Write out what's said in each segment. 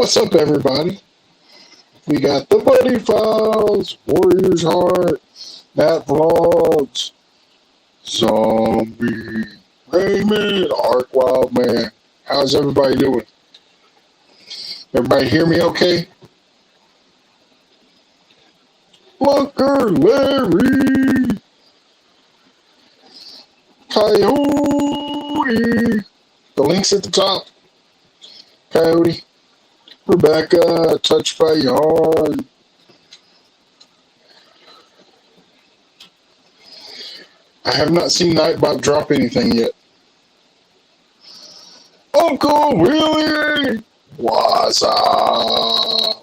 What's up, everybody? We got the Buddy Files, Warriors Heart, Matt Vlogs, Zombie, Raymond, Ark Wild Man. How's everybody doing? Everybody hear me okay? Lunker, Larry, Coyote. The link's at the top. Coyote, Rebecca, Touch by Yarn. I have not seen Nightbot drop anything yet. Uncle Willie! What's up?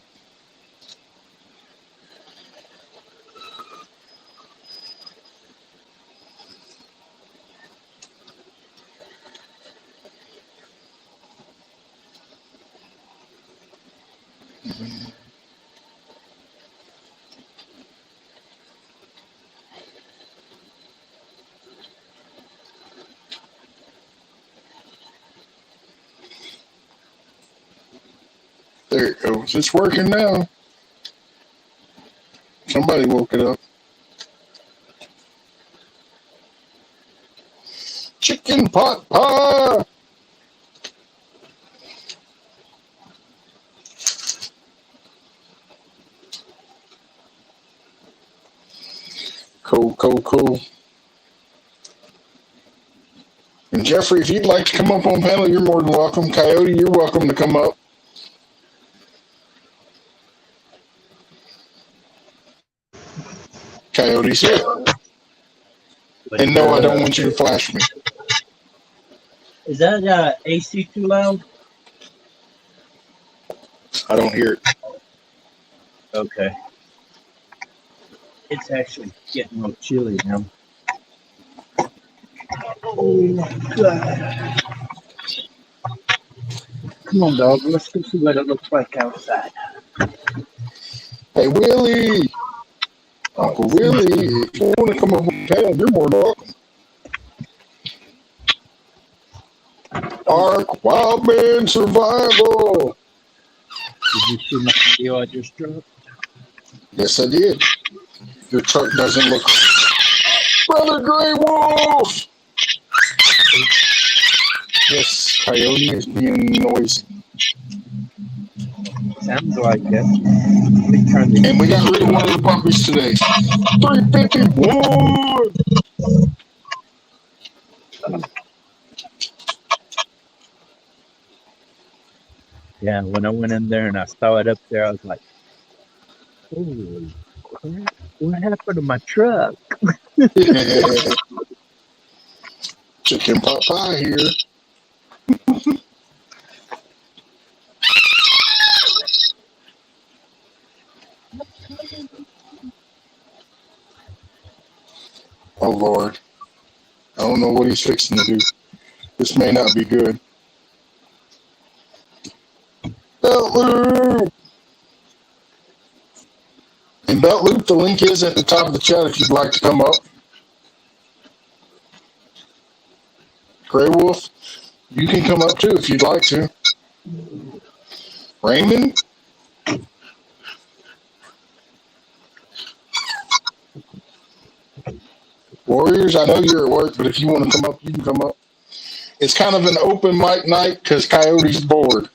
There it goes. It's working now. Somebody woke it up. Chicken pot pie. Cool. And Jeffrey, if you'd like to come up on panel, you're more than welcome. Coyote, you're welcome to come up. Coyote's here. And no, I don't want you to flash me. Is that AC too loud? I don't hear it. Okay. It's actually getting a little chilly now. Oh my God. Come on, dog. Let's go see what it looks like outside. Hey, Willie. Uncle Willie, if you want to come up with panel, you're more than welcome. Ark Wildman Survival. Did you see my video I just dropped? Yes, I did. Your truck doesn't look. Brother Grey Wolf. Yes, Coyote is being noisy. Sounds like it. And we got rid of one of the puppies today. 351. Yeah, when I went in there and I saw it up there, I was like, holy crap, what happened to my truck? Chicken pot pie here. Oh, Lord. I don't know what he's fixing to do. This may not be good. Belt Loop! And Belt Loop, the link is at the top of the chat if you'd like to come up. Grey Wolf, you can come up too if you'd like to. Raymond? Warriors, I know you're at work, but if you want to come up, you can come up. It's kind of an open mic night because Coyote's bored.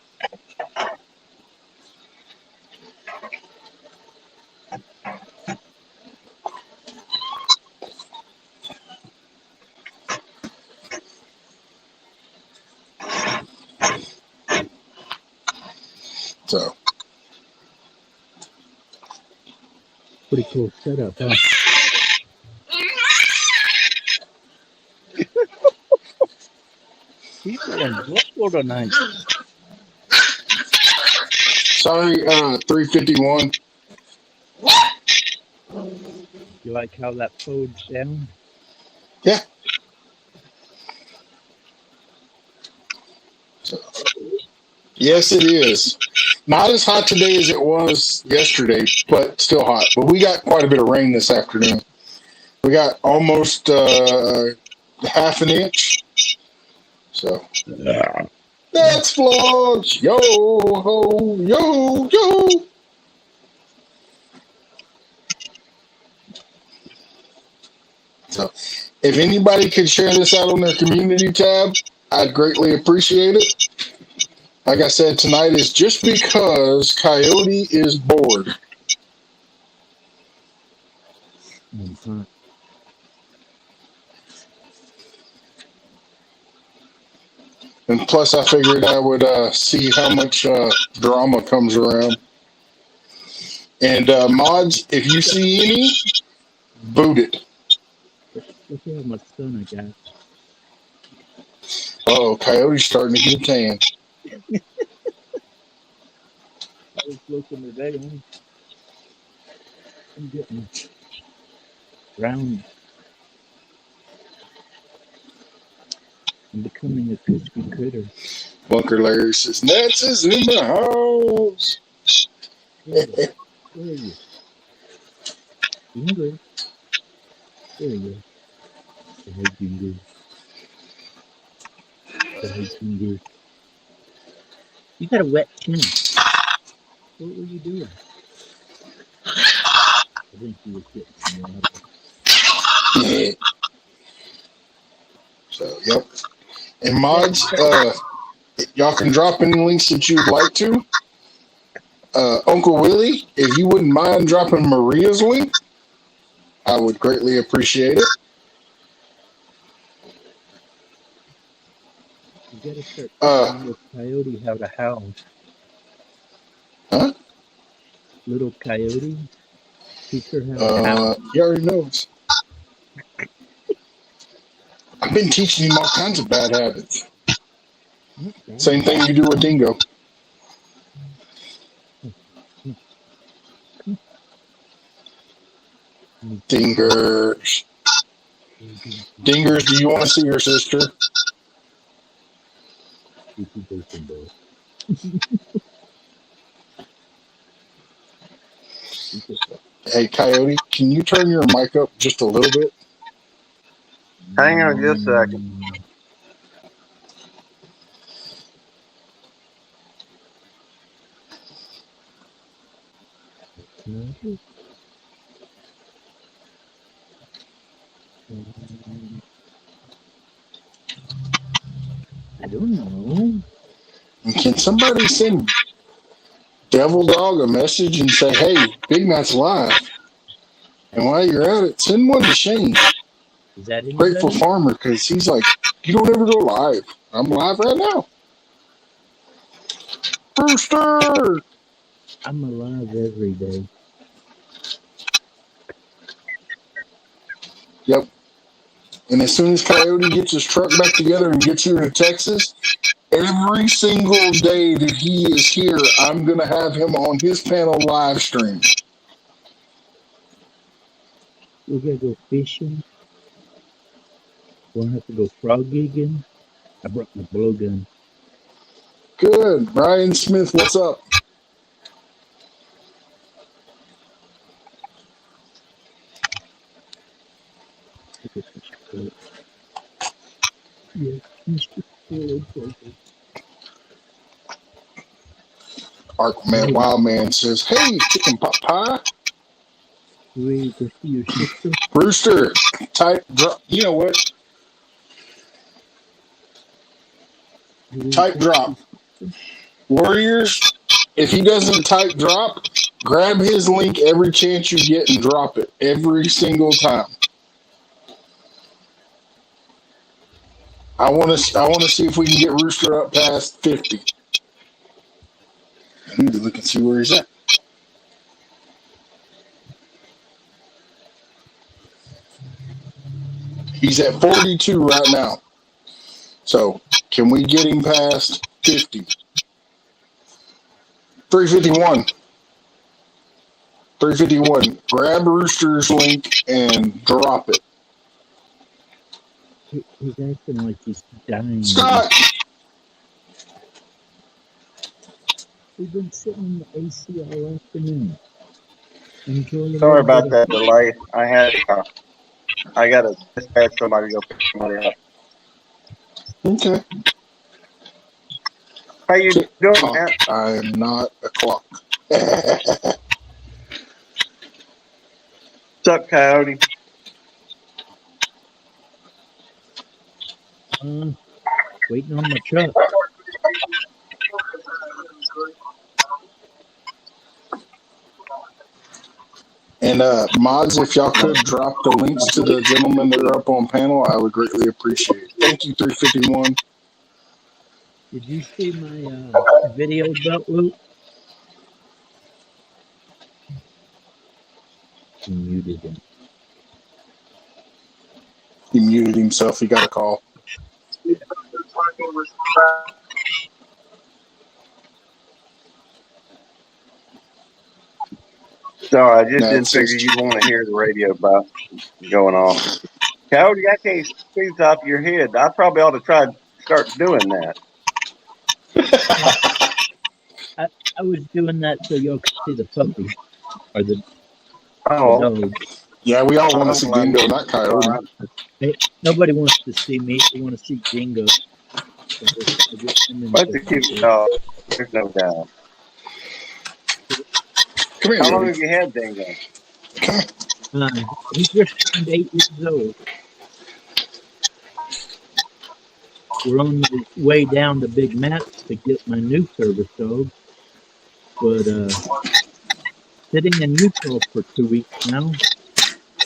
So. Pretty cool setup, huh? People in Buffalo tonight. Sorry, 351. You like how that folds down? Yeah. So, yes, it is. Not as hot today as it was yesterday, but still hot. But we got quite a bit of rain this afternoon. We got almost half an inch. So, That's vlogs. Yo ho, yo yo. So, if anybody could share this out on their community tab, I'd greatly appreciate it. Like I said, tonight is just because Coyote is bored. Mhm. And plus, I figured I would see how much drama comes around. And mods, if you see any, boot it. Look at how much sun I got. Oh, Coyote's starting to get tan. I was looking today. I'm getting brown. I'm becoming a crispy critter. Bunker Larry says, Nets is in the house. Where are you? Ginger. There you go. Say hi, Ginger. Say hi, Ginger. You got a wet chin. What were you doing? I think he was getting some water. Yeah. So, yep. And mods, y'all can drop any links that you'd like to. Uncle Willie, if you wouldn't mind dropping Maria's link, I would greatly appreciate it. You gotta start teaching little Coyote how to howl. Huh? Little Coyote, teach her how to howl. He already knows. I've been teaching him all kinds of bad habits. Same thing you do with Dingo. Dingers. Dingers, do you want to see your sister? Hey, Coyote, can you turn your mic up just a little bit? Hang on just a second. I don't know. Can somebody send Devil Dog a message and say, hey, Big Knot's live? And while you're at it, send one to Shane, Is that anybody? Grateful Farmer, because he's like, you don't ever go live. I'm live right now. Brewster! I'm alive every day. Yep. And as soon as Coyote gets his truck back together and gets here to Texas, every single day that he is here, I'm going to have him on his panel live stream. We gotta go fishing. We'll have to go frog gigging. I brought my blowgun. Good. Ryan Smith, what's up? Yeah, Mr. Arkman Wildman says, hey, chicken pot pie. You ready to go see your sister? Brewster, type drop. You know what? Type drop. Warriors, if he doesn't type drop, grab his link every chance you get and drop it every single time. I want to see if we can get Rooster up past 50. I need to look and see where he's at. He's at 42 right now. So, can we get him past 50? 351. 351. Grab Rooster's link and drop it. He's acting like he's dying. Scott! We've been sitting in the AC all afternoon. Enjoying Sorry about that delay. I got to dispatch somebody to go pick somebody up. Okay. How you Tick doing, tock. man? I am not a clock. What's up, Coyote? Waiting on my truck. And mods, if y'all could drop the links to the gentlemen that are up on panel, I would greatly appreciate it. Thank you, 351. Did you see my video belt loop? He muted him. He muted himself. He got a call. Sorry, I just No, didn't it's figure just- you'd want to hear the radio about going on. Coyote, I can't see the top of your head. I probably ought to try to start doing that. I was doing that so y'all could see the puppy or the Oh, dog. Yeah, we all want to see Dingo, not Coyote. Nobody wants to see me. They want to see Dingo. So I get him in that's a the cute picture. dog. There's no doubt. Come here, How long Jody. have you had Dingo? He just turned 8 years old. We're on the way down to Big Matt's to get my new service dog. But sitting in Utah for 2 weeks now.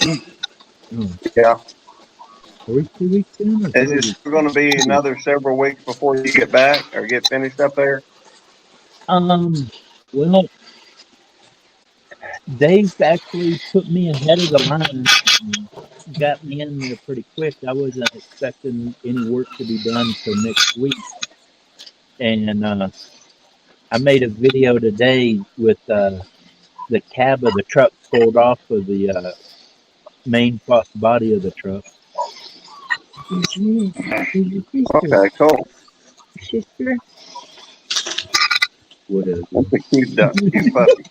Oh, Yeah. are we 2 weeks in? Or Is it still going to be another several weeks before you get back or get finished up there? Well, they've actually put me ahead of the line and got me in there pretty quick. I wasn't expecting any work to be done till next week. And I made a video today with the cab of the truck pulled off of the main body of the truck. Who's your sister? Okay, cool. Sister? Whatever. That's a cute dog, cute puppy.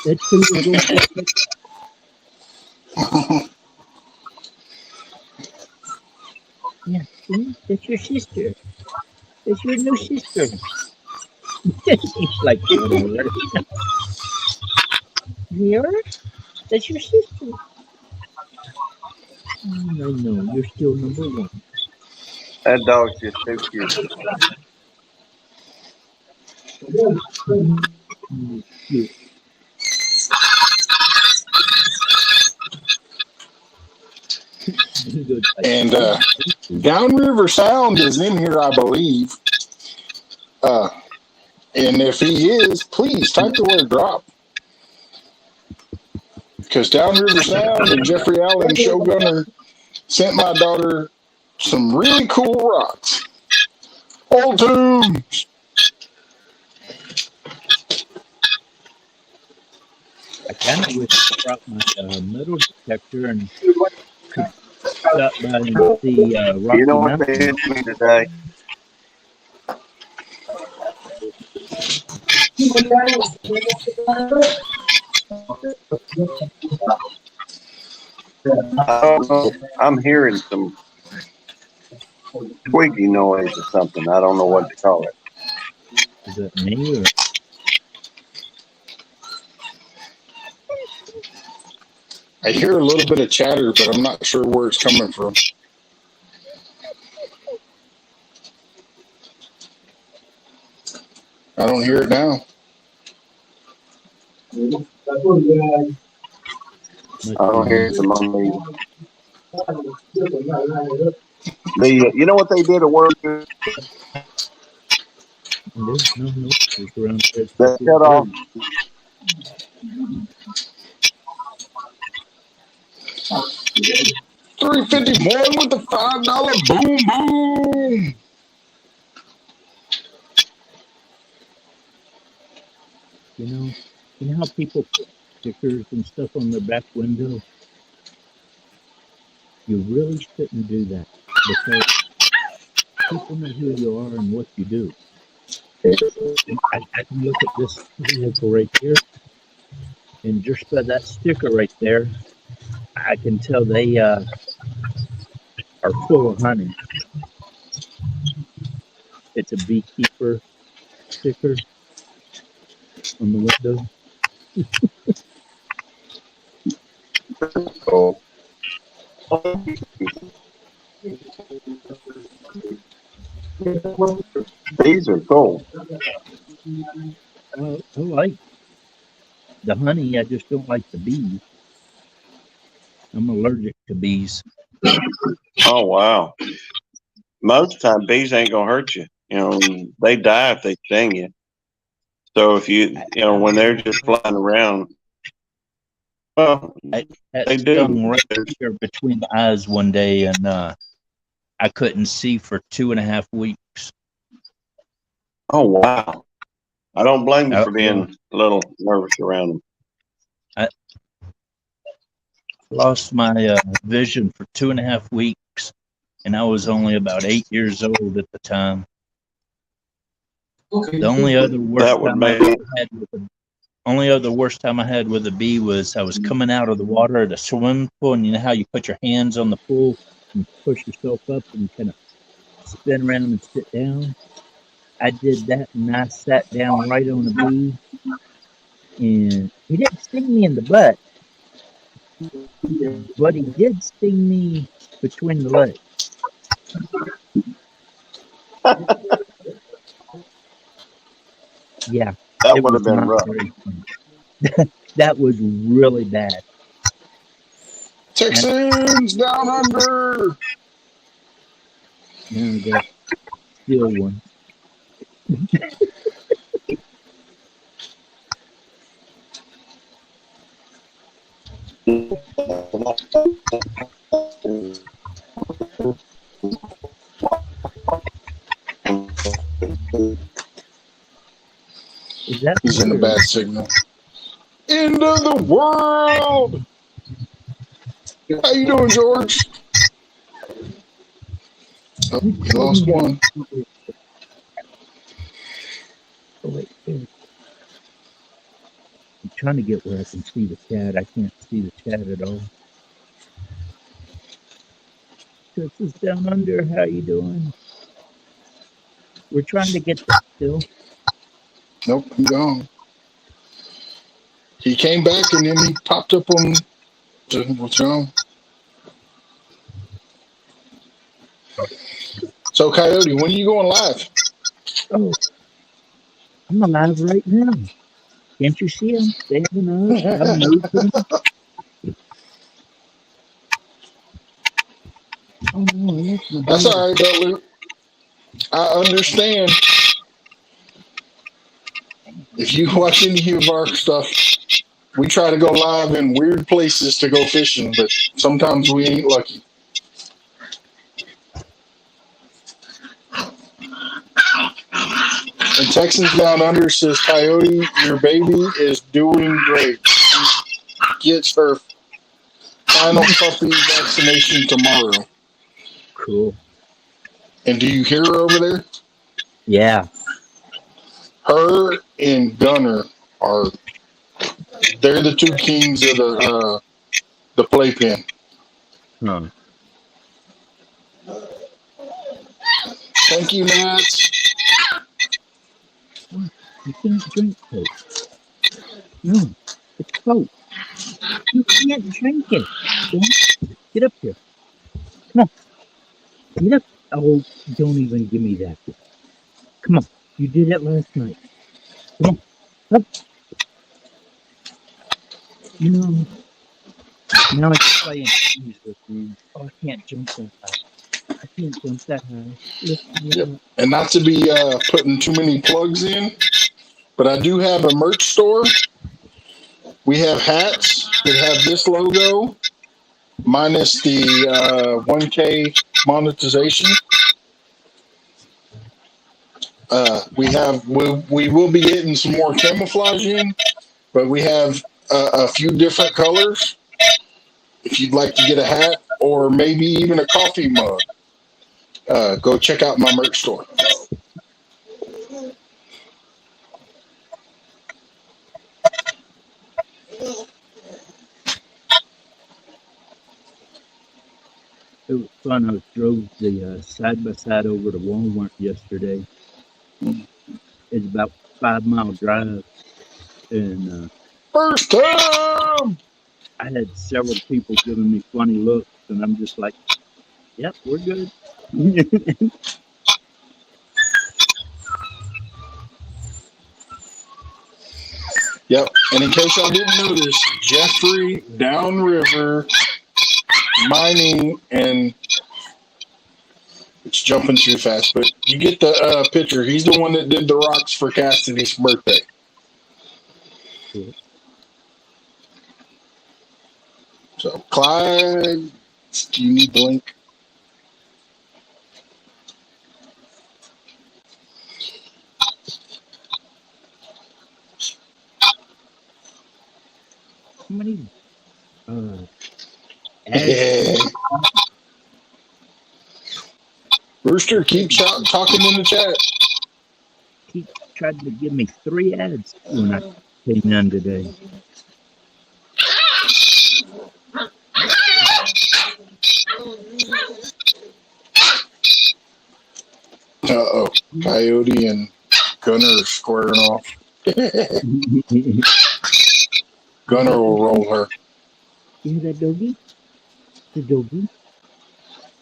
That's who we're going to pick. Yeah, see? That's your sister. That's your new sister. It's like, whatever. Here? That's your sister. I know, you're still number one. That dog's just too cute. Cute. And Downriver Sound is in here, I believe. And if he is, please type the word drop. Because Downriver Sound and Jeffrey Allen Showgunner sent my daughter some really cool rocks. Old tunes. I kind of wish I brought my metal detector and could stop by and see Rocky You know what Mountain. they did to me today? I don't know. I'm hearing some squeaky noise or something. I don't know what to call it. Is that me or? I hear a little bit of chatter, but I'm not sure where it's coming from. I don't hear it now. I don't hear some on me. You know what they did at work? No, it's around there. They shut off. $3.51 with the $5 boom boom. You know how people put stickers and stuff on their back window? You really shouldn't do that because people know who you are and what you do. I can look at this vehicle right here, and just by that sticker right there, I can tell they are full of honey. It's a beekeeper sticker on the window. Cool. These are cool. I like the honey. I just don't like the bees. I'm allergic to bees. Oh wow. Most of the time, bees ain't gonna hurt you. You know, they die if they sting you. So if when they're just flying around, well, I got they do. stung right here between the eyes one day, and I couldn't see for 2.5 weeks. Oh wow. I don't blame you I for lost, being a little nervous around them. I lost my vision for 2.5 weeks, and I was only about 8 years old at the time. The only other worst That would time I make ever had with a only other worst time I had with a bee was I was coming out of the water at a swimming pool, and you know how you put your hands on the pool and push yourself up and kind of spin around and sit down. I did that, and I sat down right on a bee, and he didn't sting me in the butt, but he did sting me between the legs. Yeah, that it would was have been not rough. very fun. That was really bad. And Texans down under. now I got still one. Is that He's in me a or bad signal. End of the world. How you doing, George? Oh, who we told me lost to? one. Oh wait, there. I'm trying to get where I can see the chat. I can't see the chat at all. Texas down under, how you doing? We're trying to get there still. Nope, I'm gone. He came back and then he popped up on. What's wrong? So, Coyote, when are you going live? Oh, I'm alive right now. Can't you see I'm standing up? I'm moving. Oh no, I left my That's door. all right, Butler. I understand. If you watch any of our stuff, we try to go live in weird places to go fishing, but sometimes we ain't lucky. And Texans Down Under says, Coyote, your baby is doing great. She gets her final puppy vaccination tomorrow. Cool. And do you hear her over there? Yeah. Her and Gunner are they're the two kings of the playpen. Huh. Thank you, Matt. What? You can't drink Coke. No, it's Coke. You can't drink it. Get up here. Come on. Get up. Oh, don't even give me that. Come on. You did it last night. Come on. Up. You know, now I can play in trees with you. Oh, I can't jump that high. I can't jump that high. Lift me Yep. up. And not to be putting too many plugs in, but I do have a merch store. We have hats that have this logo minus the 1K monetization. We will be getting some more camouflage in, but we have a few different colors. If you'd like to get a hat or maybe even a coffee mug, go check out my merch store. It was fun. I drove the side by side over to Walmart yesterday, It's about 5 mile drive, and First time. I had several people giving me funny looks, and I'm just like, "Yep, we're good." Yep. And in case y'all didn't notice, Jeffrey downriver mining and it's jumping too fast, but you get the picture. He's the one that did the rocks for Cassidy's birthday. So, Clyde, do you need the link? How many ads Yeah. Rooster, keep talking in the chat. he tried to give me 3 ads when I came in today? Uh-oh. Coyote and Gunner are squaring off. Gunner will roll her. You hear that doggy? The doggy?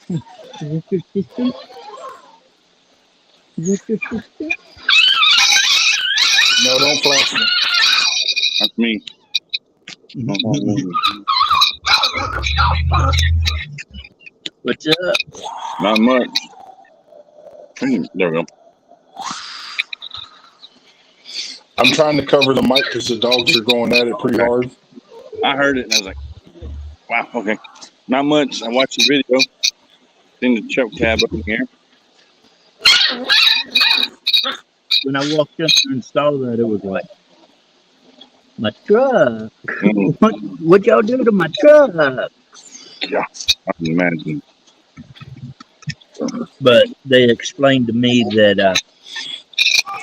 Is that your sister? Is that your sister? No, don't flash me. That's me. What's up? Not much. There we go. I'm trying to cover the mic because the dogs are going at it pretty hard. I heard it and I was like, wow, okay. Not much. I watched the video. Seen the choke tab up in here. When I walked in and saw that, it was like, my truck. What y'all do to my truck? Yeah, I can imagine. But they explained to me that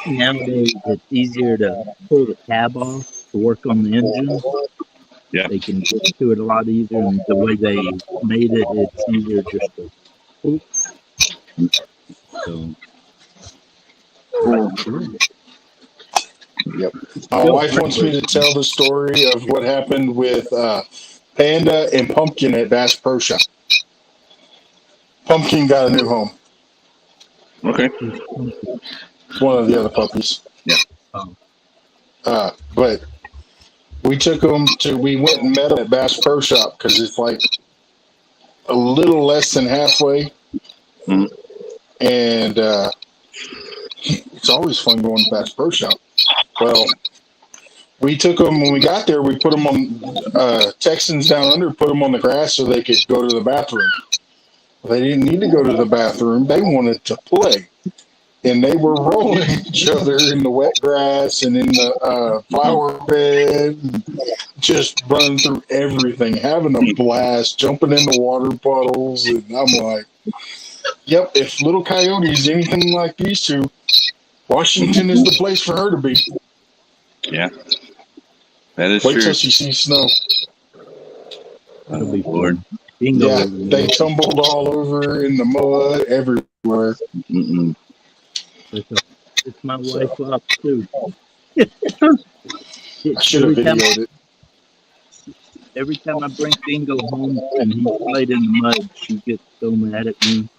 nowadays it's easier to pull the cab off to work on the engine. Yeah. They can get to it a lot easier, and the way they made it, it's easier just to oop. So, Yep. My wife wants me to tell the story of what happened with Panda and Pumpkin at Bass Pro Shop. Pumpkin got a new home. Okay. One of the other puppies. Yeah. But we took them we went and met them at Bass Pro Shop because it's like a little less than halfway. Mm-hmm. And it's always fun going to Bass Pro Shop. Well, we took them when we got there. We put them on Texans Down Under, put them on the grass so they could go to the bathroom. They didn't need to go to the bathroom. They wanted to play. And they were rolling each other in the wet grass and in the flower bed, and just running through everything, having a blast, jumping in the water puddles. And I'm like, yep, if little Coyote is anything like these two, Washington is the place for her to be. Yeah. That is Wait true. till she sees snow. that'll be Lord. Bingo. Yeah, they tumbled all over in the mud everywhere. Mm-mm. It's my wife up too. I should have videoed it. Every time I bring Bingo home and he played in the mud, she gets so mad at me.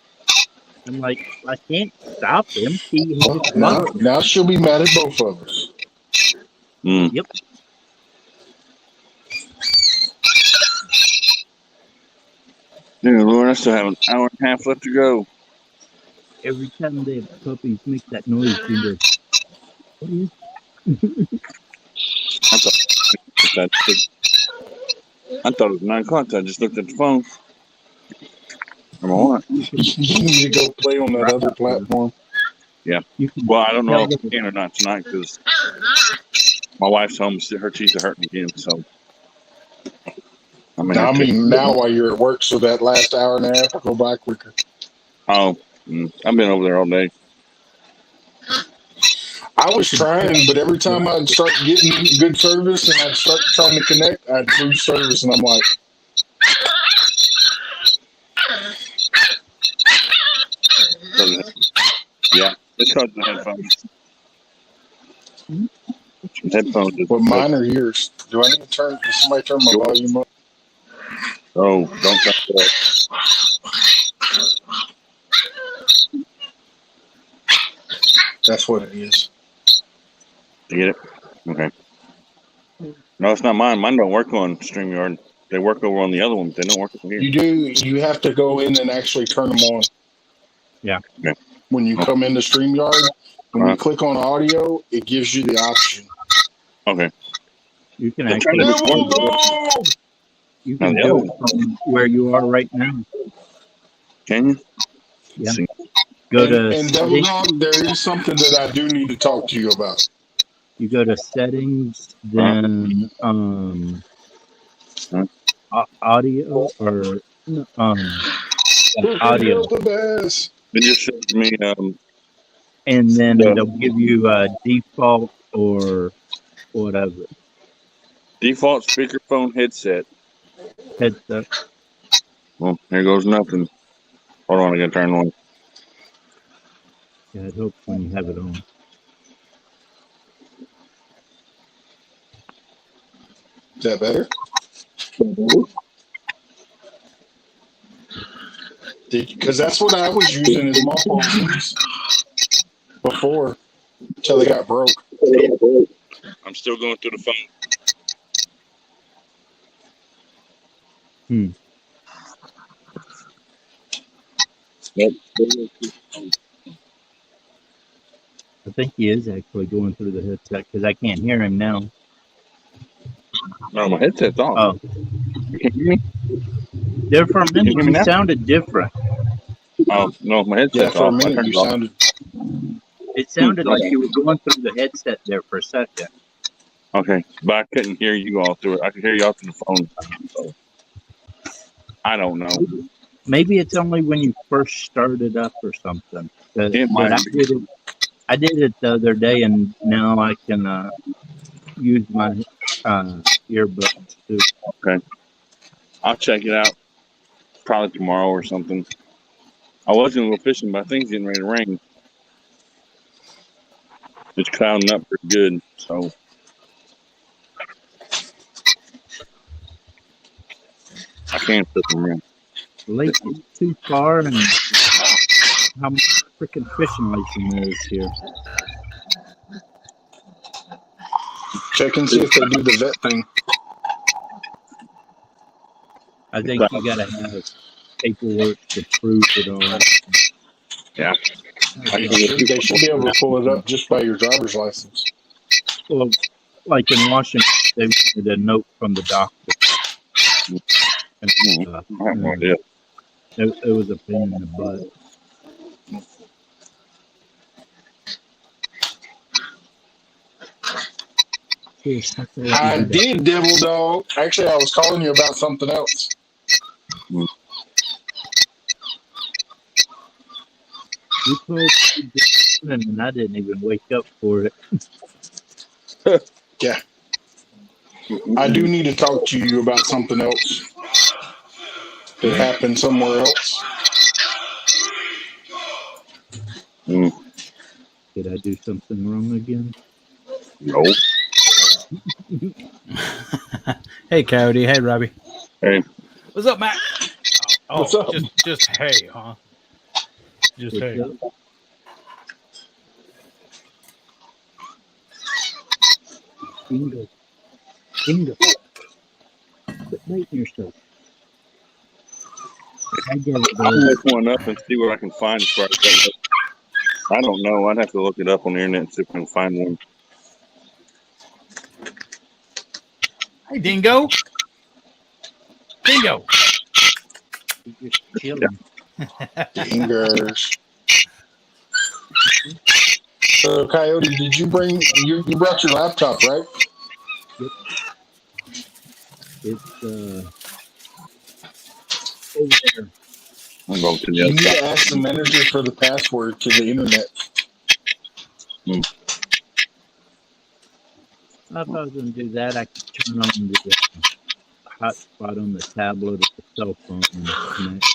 I'm like, I can't stop him. He Well, now she'll be mad at both of us. Mm. Yep. Dear Lord, I still have an hour and a half left to go. Every time the puppies make that noise, she goes, what is I thought it was 9 o'clock. I just looked at the phone. Number one. You need to go play on that other platform. Yeah. Well, I don't know if I can or not tonight because my wife's home. Her teeth are hurting again. So, I mean, now while you're at work, so that last hour and a half will go by quicker. Oh, I've been over there all day. I was trying, but every time I'd start getting good service and I'd start trying to connect, I'd lose service, and I'm like, Yeah. It's called the headphones. Headphones. But mine are yours. Do I need to turn? Does somebody turn my volume up? Oh, don't touch that. That's what it is. You get it? Okay. No, it's not mine. Mine don't work on StreamYard. They work over on the other ones. They don't work over here. You do. You have to go in and actually turn them on. Yeah. Okay. When you come into StreamYard, when you click on audio, it gives you the option. Okay. You can The actually you can Now, the do other it from where you are right now. Can you? Yeah. See. Go And to Devil settings. Dog, there is something that I do need to talk to you about. You go to settings, then audio or audio, The best. It just shows me and then the it'll give you a default or whatever default speakerphone headset. headset. Well, here goes nothing. Hold on, I gotta turn on. Yeah, it helps when you have it on. Is that better? Because that's what I was using as muffled before, until it got broke. I'm still going through the phone. Yep. I think he is actually going through the headset because I can't hear him now. No, my headset's off. Oh, You can't hear me? there for a Can you minute hear me you now? sounded different. Oh no, my Yeah, headset's for a off. I minute turned you it off. sounded. It sounded like you were going through the headset there for a second. Okay, but I couldn't hear you all through it. I could hear you all through the phone. So, I don't know. Maybe it's only when you first started up or something. But It might be. I did it the other day, and now I can use my earbuds too. Okay, I'll check it out probably tomorrow or something. I was gonna go fishing, but I think it's getting ready to rain. It's clouding up pretty good, so I can't fish around. The lake is too far, and how much freaking fishing license there is here. Check and see if they do the vet thing. I think you got to have paperwork to prove it all. Yeah, They should be able to pull it up just by your driver's license. Well, like in Washington, they wanted a note from the doctor. And, I have no idea. it was a pain in the butt. I did, Devil Dog. Actually, I was calling you about something else. You told me and I didn't even wake up for it. Yeah. I do need to talk to you about something else that happened somewhere else. Did I do something wrong again? No. Hey, Coyote. Hey, Robbie. Hey. What's up, Matt? Oh, What's up? Just hey, huh? Just What's hey. up? Bingo. Quit biting yourself. I get it, I'll though. look one up and see what I can find. I don't know. I'd have to look it up on the internet and see if I can find one. Hey, Dingo. Dingo. You're just chilling. Fingers. So, Coyote, did you bring you brought your laptop, right? Yep. It's over there. I'm going to the You other need side. to ask the manager for the password to the internet. If I was going to do that, I could turn on the hotspot on the tablet or the cell phone and connect.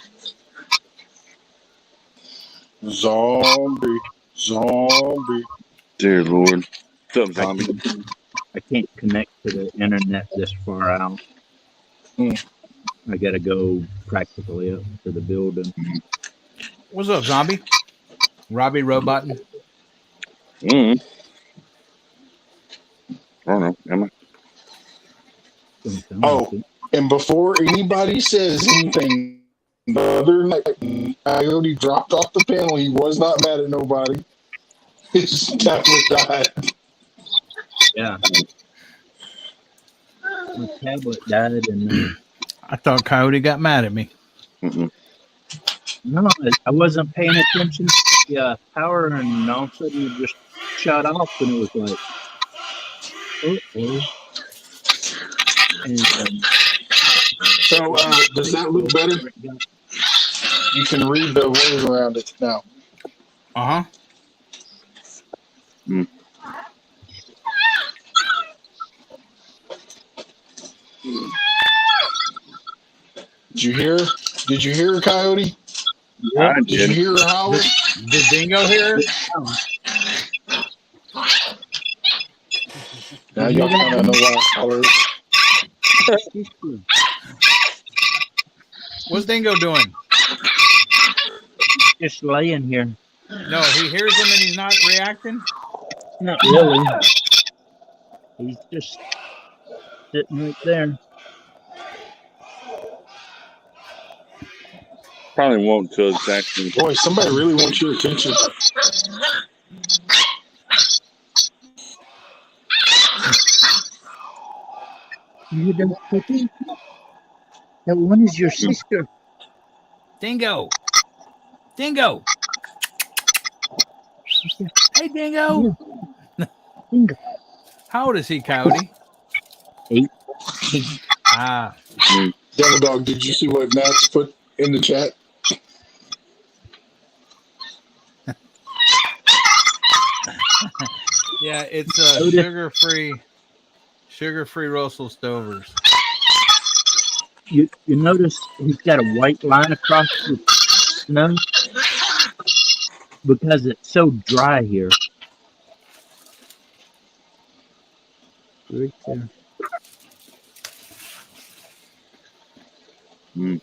Zombie. Zombie. Dear Lord. What's up, zombie? I can't connect to the internet this far out. Hmm. I gotta go practically up to the building. What's up, zombie? Robbie Robotin. Mm. I don't know. Am I? Don't sound Oh, like it. and before anybody says anything, the other night, Coyote dropped off the panel. He was not mad at nobody. His tablet died. Yeah. My tablet died, and I thought Coyote got mad at me. Mm-mm. no, I wasn't paying attention to the power, and all of a sudden it just shut off, and it was like, oh. And So, does that look better? You can read the words around it now. Uh huh. Mm. Did you hear? Did you hear, Coyote? Yeah. I Did you did. hear her holler? Did Dingo hear? Now y'all kind of know why I holler. What's Dingo doing? Just laying here. No, he hears him and he's not reacting. Not really. He's just sitting right there. Probably won't till it's actually. Boy, somebody really wants your attention. You hear that puppy? That one is your sister. Dingo. Dingo. Hey, Dingo. Dingo. How old is he, Coyote? 8. Ah. Devil Dog, did you see what Max put in the chat? Yeah, it's sugar-free Russell Stovers. You notice he's got a white line across the snow because it's so dry here. Right there. Mm.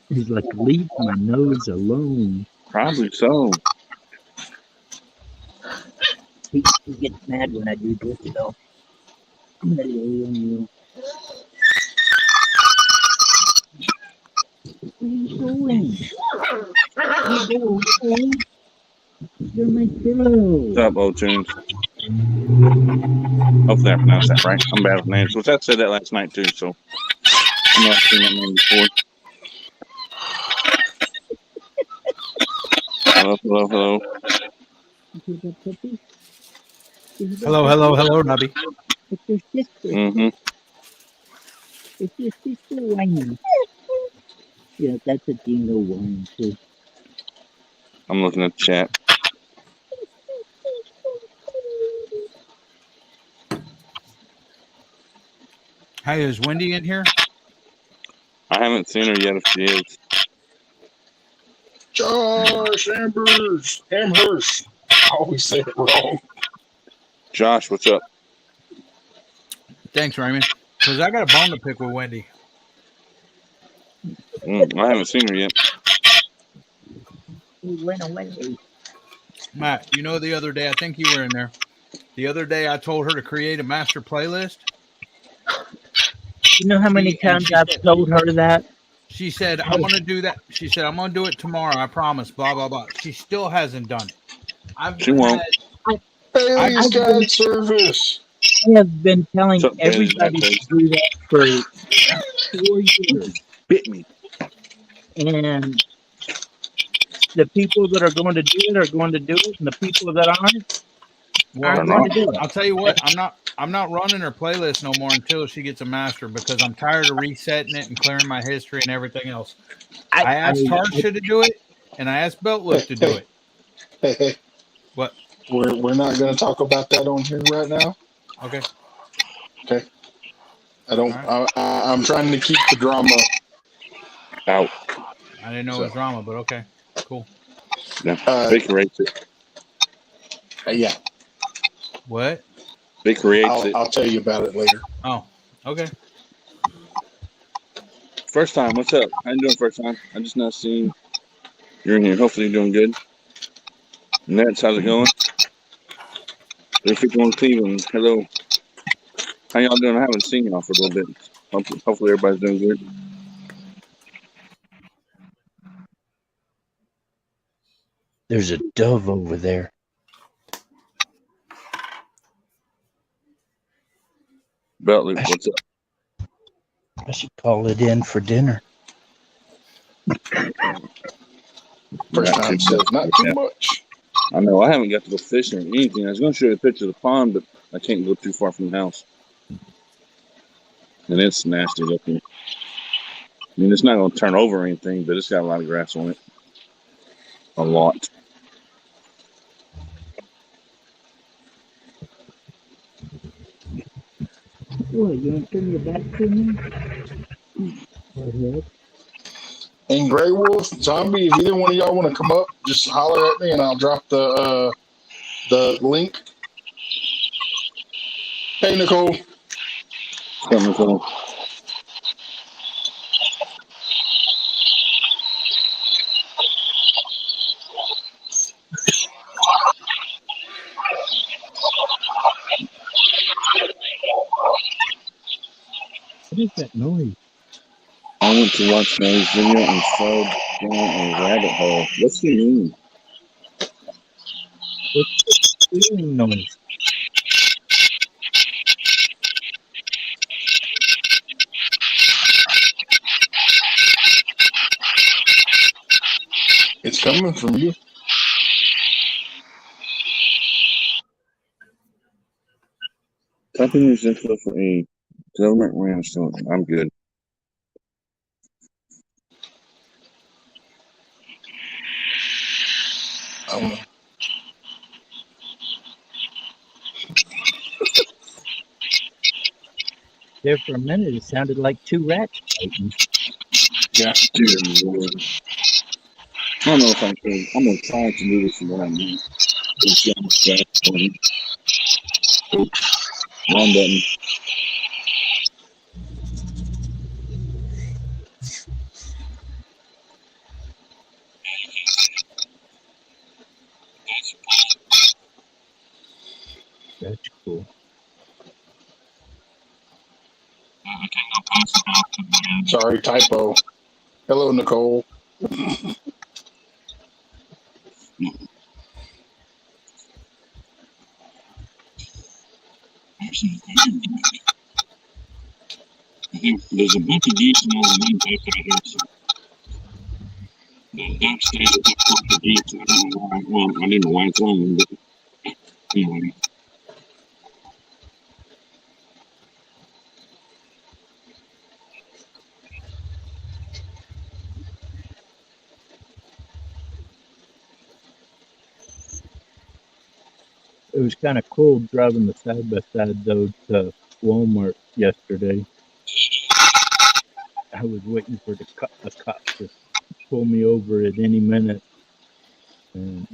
He's like, leave my nose alone. Probably so. He gets mad when I do this, though. I'm gonna lay on you. Where are you going? You go away. You're my pillow. What's up, old tunes? Hopefully I pronounced that right. I'm bad with names. Which I said that last night too, so I know I've seen that name before. Hello. You hear that puppy? Hello, Robbie. It's your sister. Mm-hmm. It's your sister whining. Yeah, that's a dingo whine too. I'm looking at the chat. Hey, is Wendy in here? I haven't seen her yet if she is. Josh Amherst. I always say it wrong. Josh, what's up? Thanks, Raymond. Because I got a bone to pick with Wendy. I haven't seen her yet. He went away. Matt, you know the other day, I think you were in there. The other day I told her to create a master playlist. You know how many times I've told her that? She said, I'm going to do that. She said, I'm going to do it tomorrow. I promise, blah, blah, blah. She still hasn't done it. She won't. Hey, he's got service. I have been telling What's up, everybody Dave? to do that for 4 years. Bit me. And the people that are going to do it are going to do it, and the people that aren't Well, going to do it. I'll tell you what, I'm not running her playlist no more until she gets a master because I'm tired of resetting it and clearing my history and everything else. I asked Tarsha to do it, and I asked Beltlift to do it. Hey. What? We're not going to talk about that on here right now. Okay. I don't. Right. I'm trying to keep the drama out. I didn't know it was drama, but okay, cool. Yeah, they can race it. Yeah, What? They creates it. I'll tell you about it later. Oh, okay. First time, what's up? How you doing? First time. I just not seen you're in here. Hopefully you're doing good. Nets, how's it going? 351 Cleveland. Hello. How y'all doing? I haven't seen y'all for a little bit. Hopefully everybody's doing good. There's a dove over there. Beltley, what's up? I should call it in for dinner. First Not time too says not too yeah. much. I know. I haven't got to go fishing or anything. I was going to show you a picture of the pond, but I can't go too far from the house. And it's nasty looking. I mean, it's not going to turn over or anything, but it's got a lot of grass on it. A lot. What, you want to turn your back to me? Go ahead. And Grey Wolf, Zombie, if either one of y'all want to come up, just holler at me and I'll drop the link. Hey, Nicole. Something cool. What is that noise? I went to watch Mary's video and fell down a rabbit hole. What's he mean? What's the squealing noise? It's coming from you. Type in your info for a government ranch. I'm good. I don't know. There for a minute, it sounded like two rats fighting. Yeah. Dear Lord. I don't know if I can. I'm going to try to do this what I mean. Oops. Wrong button. That's cool. Sorry, typo. Hello, Nicole. There's a bunch of geese and all the one type out here. So the duck stays at the top of the geese. I don't know why. Well, I didn't know why it's on them, but anyway. It was kind of cool driving the side by side though to Walmart yesterday. I was waiting for the cop to pull me over at any minute. And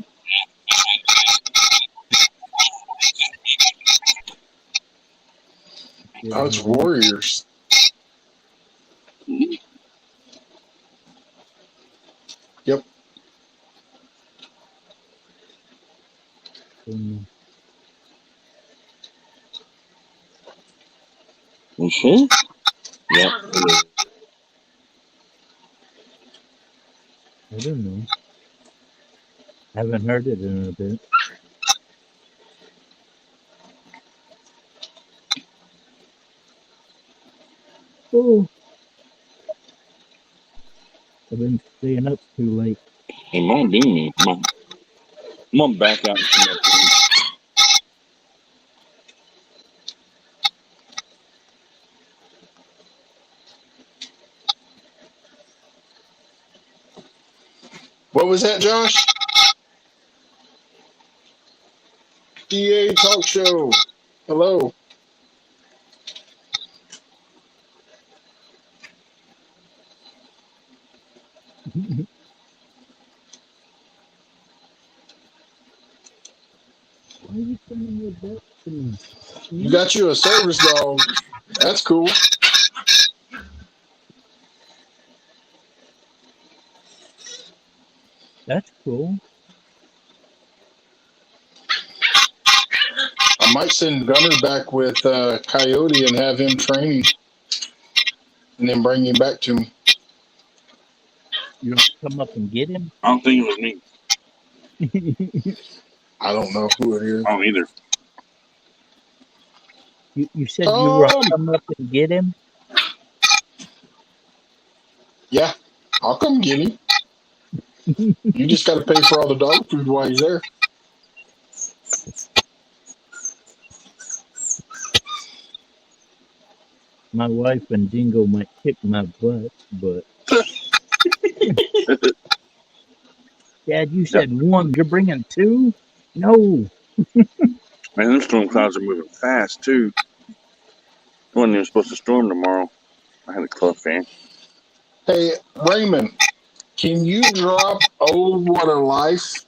Oh, it's Warriors. Yep. You sure? Yeah. I don't know. Haven't heard it in a bit. Oh, I've been staying up too late. It might be me. I'm going to back out. What was that, Josh? DA Talk Show. Hello. You got you a service dog. That's cool. That's cool. I might send Gunner back with Coyote and have him training, and then bring him back to me. You don't come up and get him? I don't think it was me. I don't know who it is. I don't either. You said you were Um, come up and get him? Yeah, I'll come get him. You just got to pay for all the dog food while he's there. My wife and Dingo might kick my butt, but Dad, you said one. You're bringing two? No. Man, them storm clouds are moving fast too. It wasn't even supposed to storm tomorrow. I had a club fan. Hey, Raymond, can you drop Old What a Life?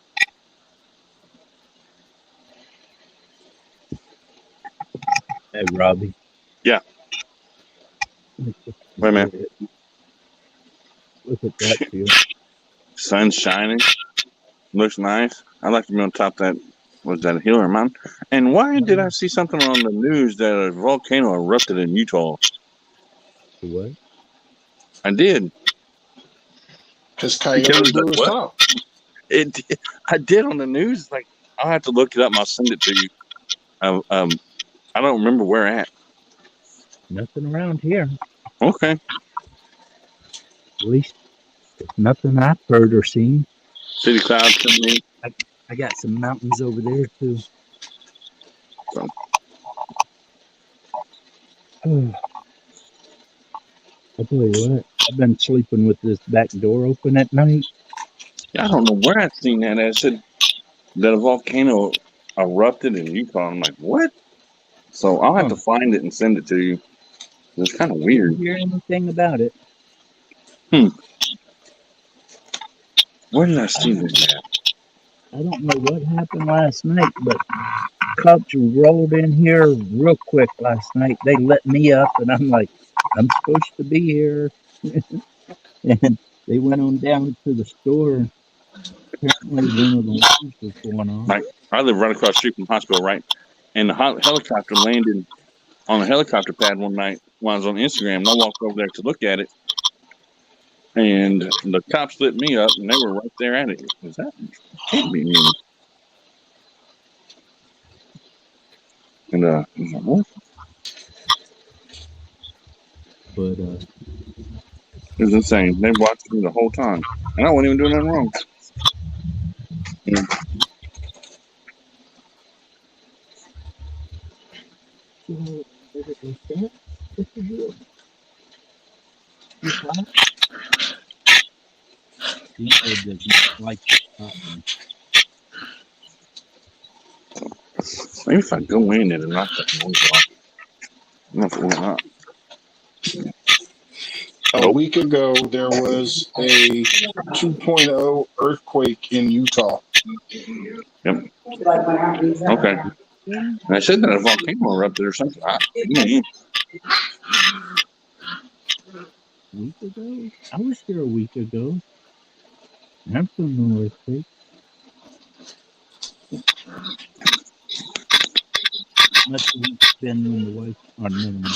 Hey, Robbie. Yeah. Wait a minute. Look at that view. Sun's shining. Looks nice. I'd like to be on top of that. Was that a hill or mountain? And why did I see something on the news that a volcano erupted in Utah? What? I did. Because Coyote blew his top. I did on the news. Like, I'll have to look it up and I'll send it to you. I don't remember where at. Nothing around here. Okay. At least nothing I've heard or seen. City clouds coming in. I got some mountains over there too. So. I'll tell you what, I've been sleeping with this back door open at night. I don't know where I seen that. I said that a volcano erupted in Utah. I'm like, what? So I'll have to find it and send it to you. It's kind of weird. Didn't hear anything about it. Where did I see that at? I don't know what happened last night, but cops rolled in here real quick last night. They let me up, and I'm like, I'm supposed to be here. And they went on down to the store. Apparently, one of the alarms was going on. Like, I live right across the street from the hospital, right? And the helicopter landed on the helicopter pad one night while I was on Instagram. And I walked over there to look at it. And the cops lit me up, and they were right there at it. That can't be me. And I was like, what? But It was insane. They watched me the whole time, and I wasn't even doing nothing wrong. Yeah. Maybe if I go in and knock that noise off. Nothing went up. A week ago, there was a 2.0 earthquake in Utah. Yep. Okay. And I said that a volcano erupted or something. A week ago? I was here a week ago. I'm from no earthquake. Must have been when the wife on minimum.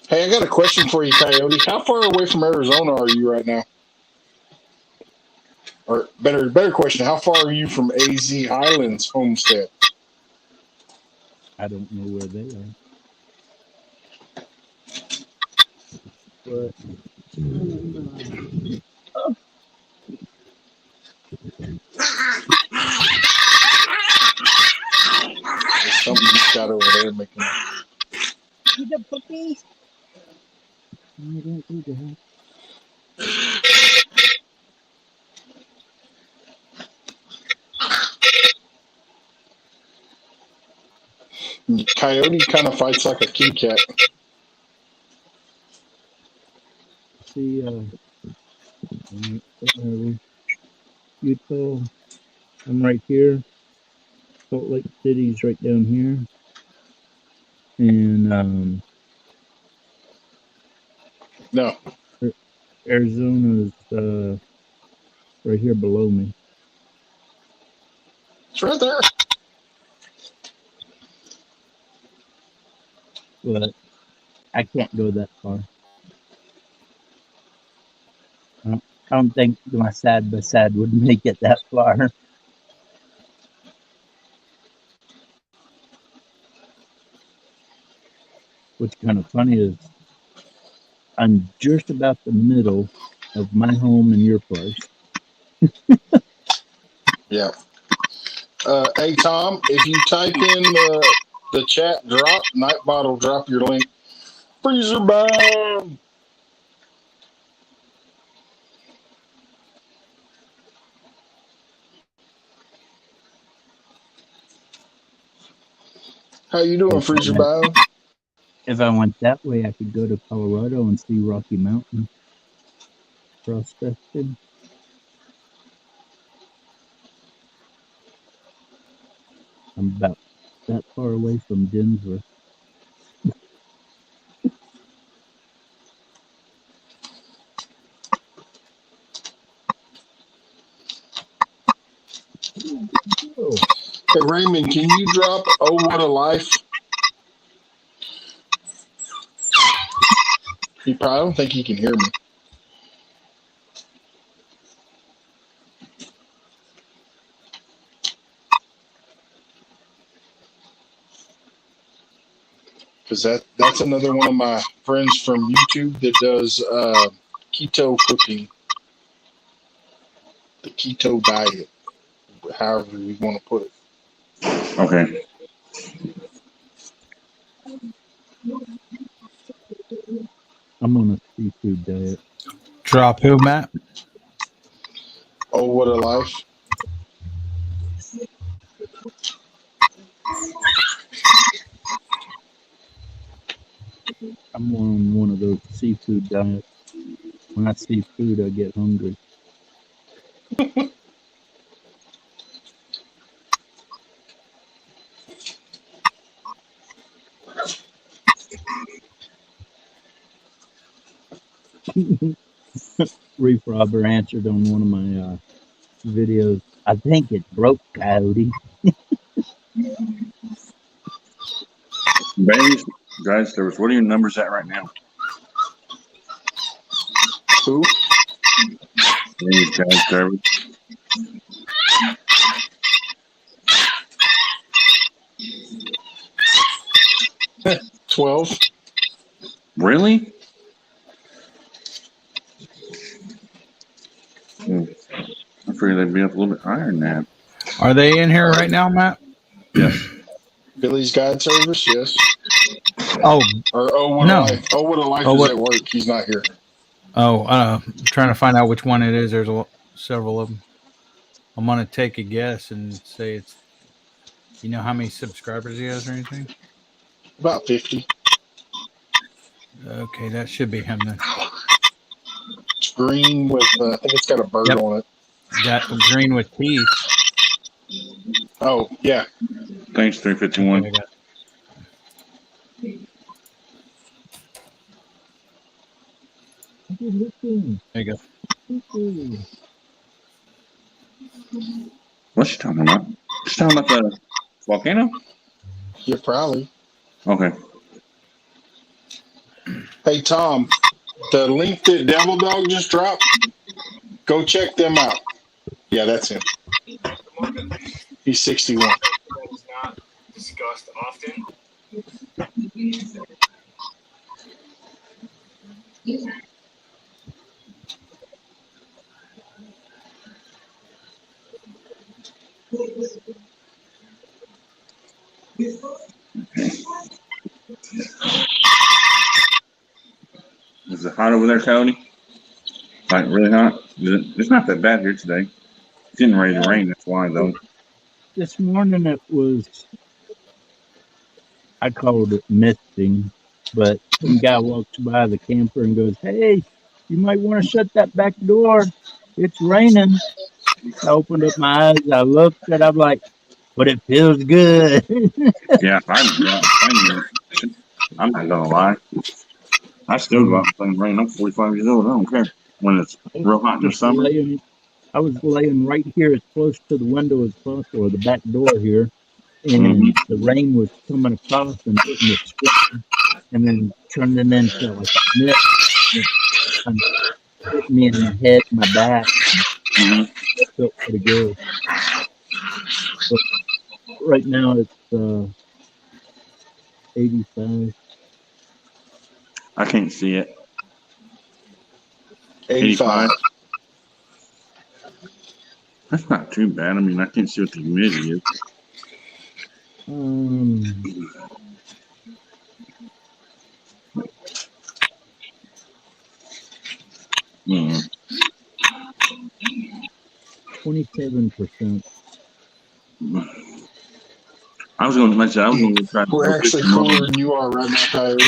Hey, I got a question for you, Coyote. How far away from Arizona are you right now? Or better question, how far are you from AZ Highlands homestead? I don't know where they are. But There's something just got over there making. You the puppies? No, don't do that. Coyote kind of fights like a kitty cat. See, Utah, I'm right here. Salt Lake City's right down here, and No, Arizona's right here below me. it's right there. But I can't go that far. I don't think my side by side would make it that far. What's kind of funny is I'm just about the middle of my home and your place. Yeah. Hey Tom, if you type in the chat drop, Nightbot will drop your link. Freezer bound. How you doing, Freezer bound? If I went that way, I could go to Colorado and see Rocky Mountain prospected. I'm about that far away from Denver. Oh, Hey Raymond, can you drop "Oh What a Life"? I don't think he can hear me. Because that's another one of my friends from YouTube that does keto cooking, the keto diet, however you want to put it. Okay. I'm on a seafood diet. Drop who, Matt? Oh, what a life. I'm on one of those seafood diets. When I see food, I get hungry. Reef Robber answered on one of my videos. I think it broke, Coyote. Bays, guys, service. What are your numbers at right now? Who? Bays, guys, service. 12. Really? I figured they'd be up a little bit higher than that. Are they in here right now, Matt? Yes. Billy's Guide Service, yes. Oh, Or Oh What No. a Life. Oh What a Life Oh, is what- at work. He's not here. I'm trying to find out which one it is. There's several of them. I'm gonna take a guess and say it's. You know how many subscribers he has or anything? About 50. Okay, that should be him then. It's green with, I think it's got a bird Yep. on it. Got green with teeth. Oh, yeah. Thanks, 351. Okay, I got there you go. What's she talking about? She's talking about the volcano? Yeah, probably. Okay. Hey, Tom, the link that Devil Dog just dropped, go check them out. Yeah, that's him. He's 61. That is not discussed often. Is it hot over there, Coyote? Like really hot? It's not that bad here today. It's getting ready to rain. That's why, though. This morning it was, I called it misting, but some guy walks by the camper and goes, "Hey, you might want to shut that back door. It's raining." I opened up my eyes. I looked and I'm like, but it feels good. Yeah, I'm not gonna lie. I still go out and play in the rain. I'm 45 years old. I don't care when it's real hot in the summer. I was laying right here as close to the window as possible, or the back door here, Mm-hmm. and the rain was coming across and hitting the screen, and then turning into like a mist and hit me in my head, my back. Mm-hmm. It felt pretty good. But right now it's 85. I can't see it. 85. That's not too bad. I mean, I can't see what the humidity is. Mm-hmm. 27%. I was going to mention, I was going to try to We're go actually fishing cooler tomorrow. than you are right now, Coyote.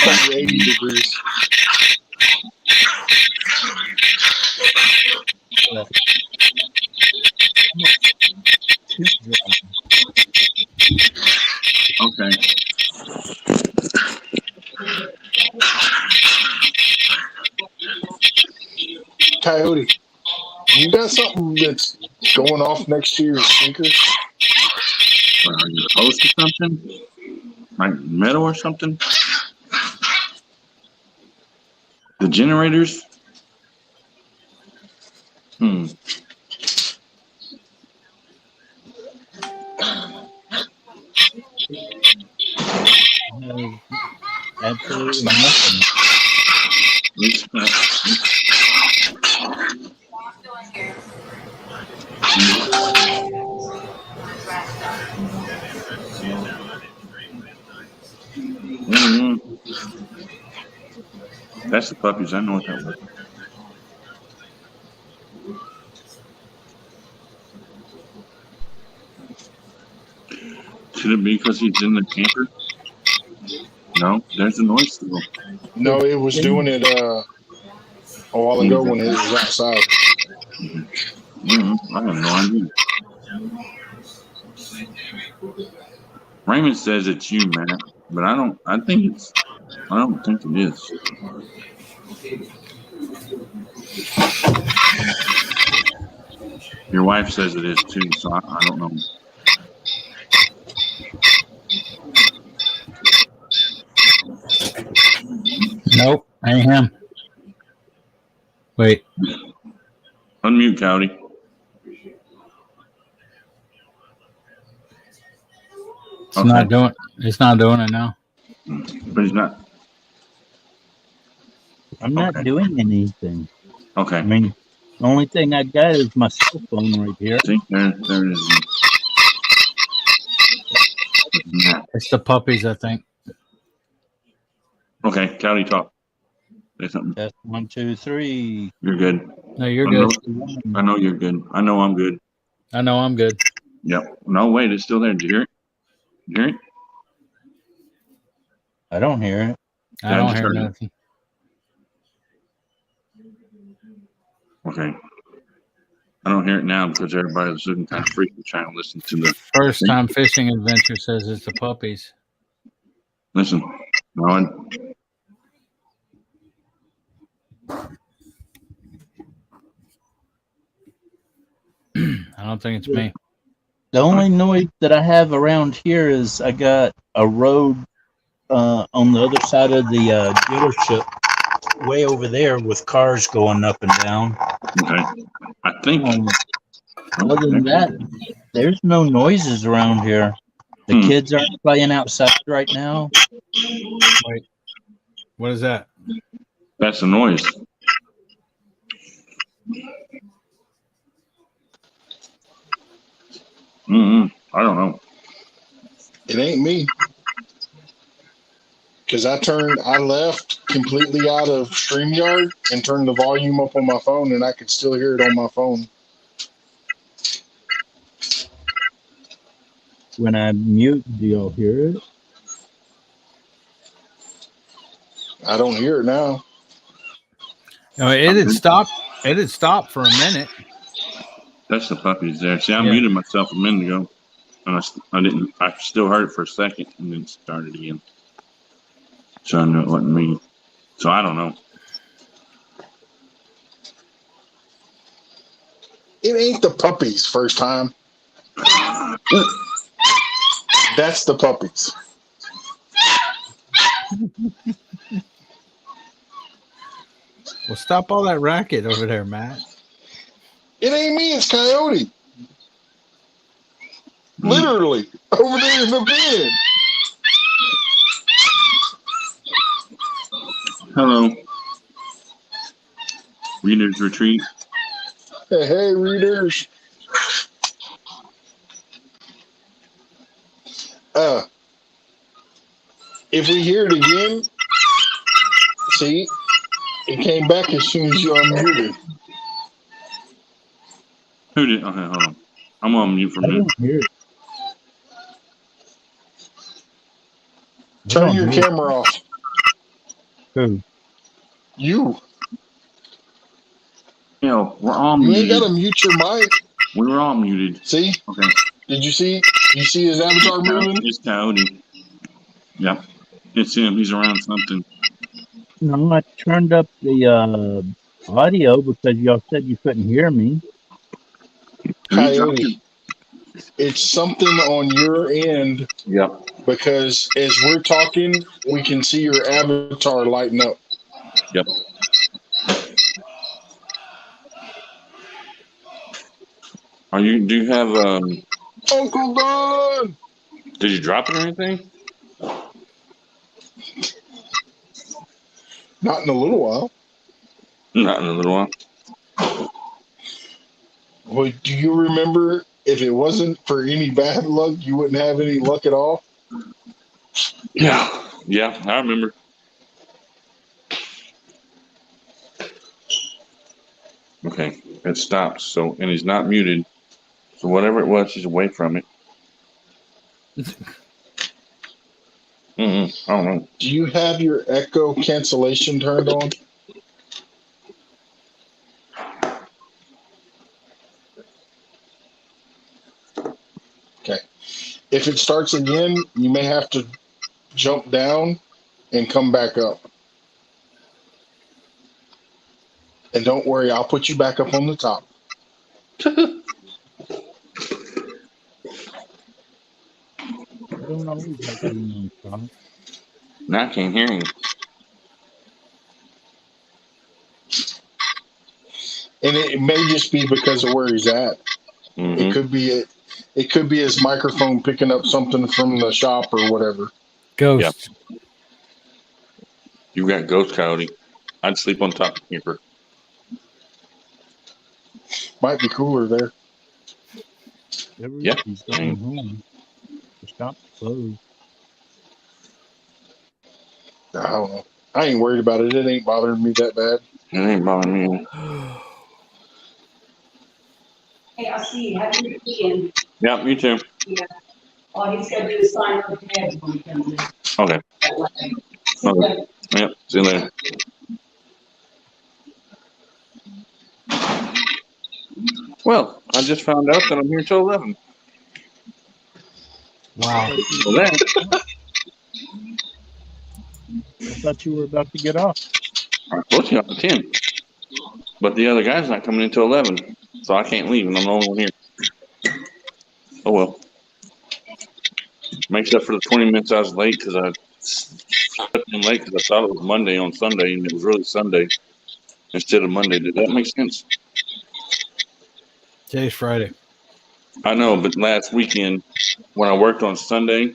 Probably 80 degrees. But too dry. Okay. Coyote, you got something that's going off next to your sneakers? Are you post or something? Like metal or something? The generators? Has absolutely nothing. Mm-hmm. That's the puppies. I know what that was. Should it be because he's in the camper? No, there's a noise still. No, it was doing it a while ago when it was outside. I have no idea. Raymond says it's you, Matt, but I don't think it is. Your wife says it is too, so I don't know. Nope, ain't him. Wait. Unmute, Coyote. It's not doing it now. But he's not. I'm not doing anything. Okay. I mean, the only thing I got is my cell phone right here. See, there it is. It's the puppies, I think. Okay, Coyote, talk. Say something. That's 1, 2, 3. You're good. No, you're good. I know you're good. I know I'm good. I know I'm good. Yep. No, wait, it's still there. Did you hear it? You hear it? I don't hear it. I don't hear nothing. Okay. I don't hear it now because everybody's looking kind of freaky trying to listen to the First time fishing adventure says it's the puppies. Listen. No, I don't think it's me. The only noise that I have around here is I got a road on the other side of the dealership way over there with cars going up and down. Okay. I think. Other than that, there's no noises around here. The kids aren't playing outside right now. Wait. What is that? That's the noise. I don't know. It ain't me. Because I left completely out of StreamYard and turned the volume up on my phone, and I could still hear it on my phone. When I mute, do y'all hear it? I don't hear it now. No, it had stopped. It had stopped for a minute. That's the puppies there. See, I muted myself a minute ago. And I didn't. I still heard it for a second, and then started again. So I knew it wasn't me. So I don't know. It ain't the puppies first time. That's the puppies. Well, stop all that racket over there, Matt. It ain't me, it's Coyote. Literally, over there in the bed. Hello. Reader's Retreat. Hey, readers. If we hear it again, see, it came back as soon as you unmuted. Who did? Okay, hold on. I'm on mute for a I minute. don't hear it. Turn your camera off. Who? You. Hell, we're all You muted. ain't got to mute your mic. We were all muted. See? Okay. Did you see? You see his avatar moving? It's Coyote. Yeah. It's him. He's around something. No, I turned up the audio because y'all said you couldn't hear me. Coyote. It's something on your end. Yep. Because as we're talking, we can see your avatar lighten up. Yep. Do you have Uncle Don? did you drop it or anything? Not in a little while. Not in a little while. Well, do you remember if it wasn't for any bad luck, you wouldn't have any luck at all? Yeah. Yeah, I remember. Okay, it stops. So, and he's not muted. So whatever it was, he's away from it. I don't know. Do you have your echo cancellation turned on? Okay. If it starts again, you may have to jump down and come back up. And don't worry, I'll put you back up on the top. I don't always like being on top. Now I can't hear him. And it may just be because of where he's at. Mm-hmm. It could be his microphone picking up something from the shop or whatever. Ghost. Yeah. You got Ghost Coyote. I'd sleep on top of Keeper. Might be cooler there. Yeah. He's going home. The shop's closed. I don't know. I ain't worried about it. It ain't bothering me that bad. It ain't bothering me. Hey, I'll see you. Have a good weekend. Yeah, me too. Yeah. All he's got to do is sign up the tabs when he comes in. Okay. Okay. Yep. See you later. Well, I just found out that I'm here till 11. Wow. Well, then, I thought you were about to get off. I'm supposed to be on 10. But the other guy's not coming until 11. So I can't leave, and I'm the only one here. Oh, well. Makes up for the 20 minutes I was late because I slept in late because I thought it was Monday on Sunday, and it was really Sunday instead of Monday. Did that make sense? Today's Friday. I know, but last weekend when I worked on Sunday,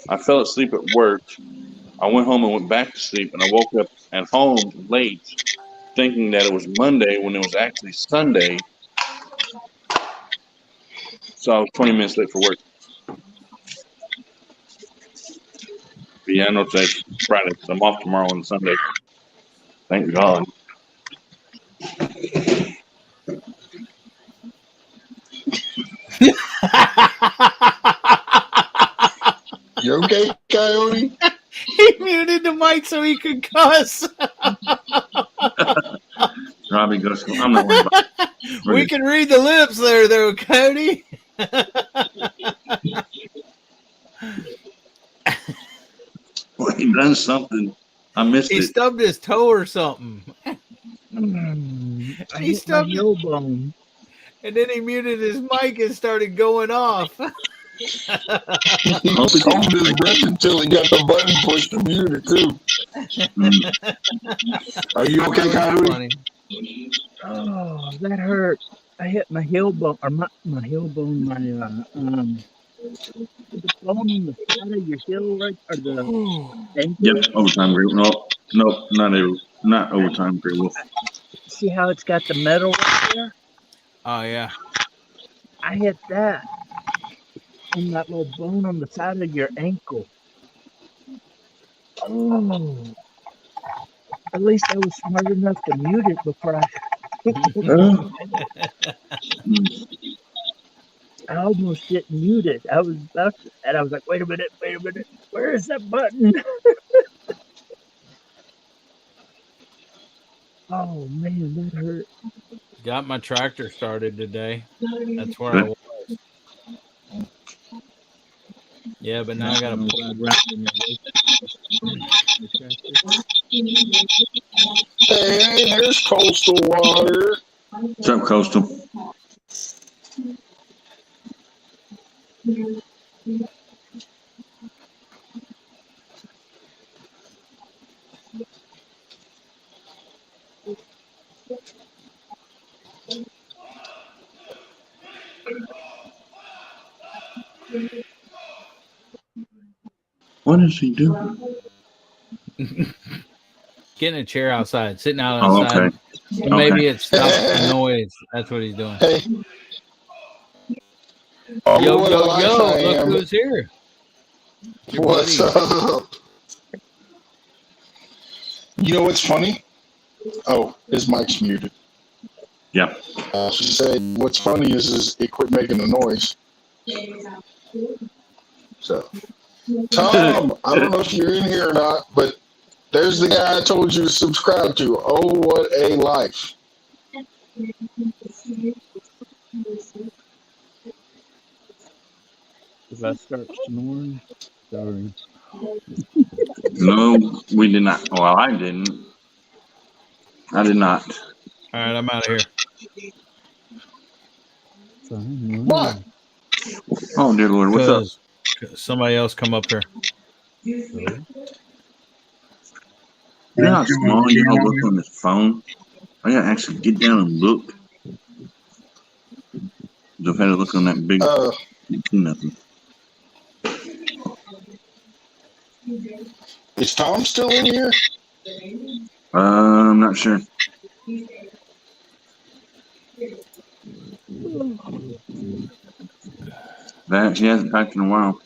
I fell asleep at work. I went home and went back to sleep, and I woke up at home late thinking that it was Monday when it was actually Sunday. So I was 20 minutes late for work. But yeah, I know today's Friday because I'm off tomorrow and Sunday. Thank God. You okay, Coyote? He muted the mic so he could cuss. Robbie goes, I'm not worried about it. We can read the lips there, though, Cody. done something. I missed He it. stubbed his toe or something. I He hit my stubbed it, heel bone. and then he muted his mic and started going off. He was holding his breath until he got the button pushed to mute it too. Are you okay, That was Coyote? funny. Oh, that hurt. I hit my heel bone, or my heel bone, the bone on the side of your heel, right, or the ankle. Yep, overtime Grey Wolf. Nope, not overtime Grey Wolf. See how it's got the metal right there? Oh yeah. I hit that on that little bone on the side of your ankle. Oh, at least I was smart enough to mute it before I almost didn't mute it. I was about to, and I was like, wait a minute, where is that button? Oh man, that hurt. Got my tractor started today. That's where I was. Yeah, but now I gotta pull it right. Hey, there's Coastal Water. What's up, Coastal? What is he doing? Getting a chair outside, sitting outside. Oh, okay. So maybe it stops the noise. That's what he's doing. Hey. Yo, what a life I look am. who's here. Your What's buddy. up? You know what's funny? Oh, his mic's muted. Yeah. She said, what's funny is it quit making a noise. So, Tom, I don't know if you're in here or not, but there's the guy I told you to subscribe to. Oh, what a life. If I start snoring, sorry. No, we did not. Well, I didn't. I did not. All right, I'm out of here. What? Oh, dear Lord, what's up? Somebody else come up here. You're not small. You don't look on this phone. I gotta actually get down and look. I've had to look on that big. Nothing. Is Tom still in here? I'm not sure. That he hasn't talked in a while.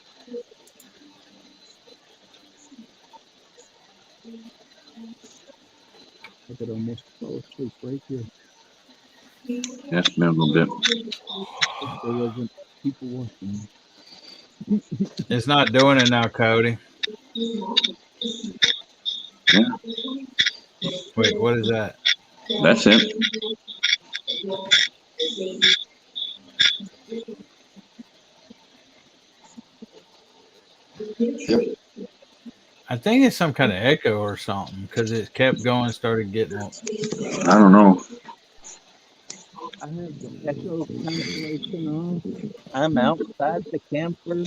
I could almost fall asleep right here. Yeah, it's been a little bit. If there wasn't people watching. It's not doing it now, Coyote. Yeah. Wait, what is that? That's it. Yep. I think it's some kind of echo or something because it kept going, started getting. I don't know. I have the echo cancellation on. I'm outside the camper.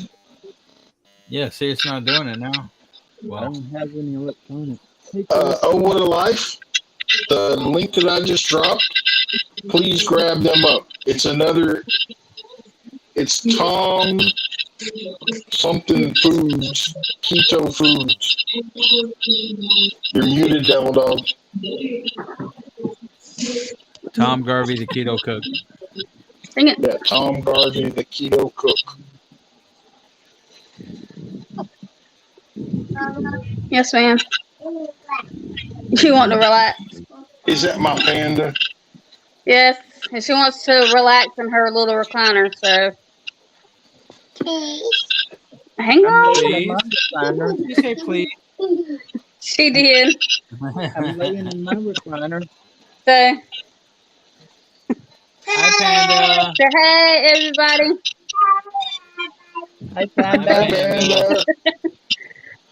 Yeah, see, it's not doing it now. Well, I don't have any electronics. Oh, what a life. The link that I just dropped, please grab them up. It's Tom something foods, keto foods. You're muted, Devil Dog. Tom Garvey, the keto cook. Dang it. Yeah, Tom Garvey, the keto cook. Yes, ma'am. You want to relax? Is that my panda? Yes, and she wants to relax in her little recliner, so. Hang on. You say please. She did. I'm laying in my recliner. So. Hi, Panda. Say hey, everybody. Hi, Panda. Hi, Panda.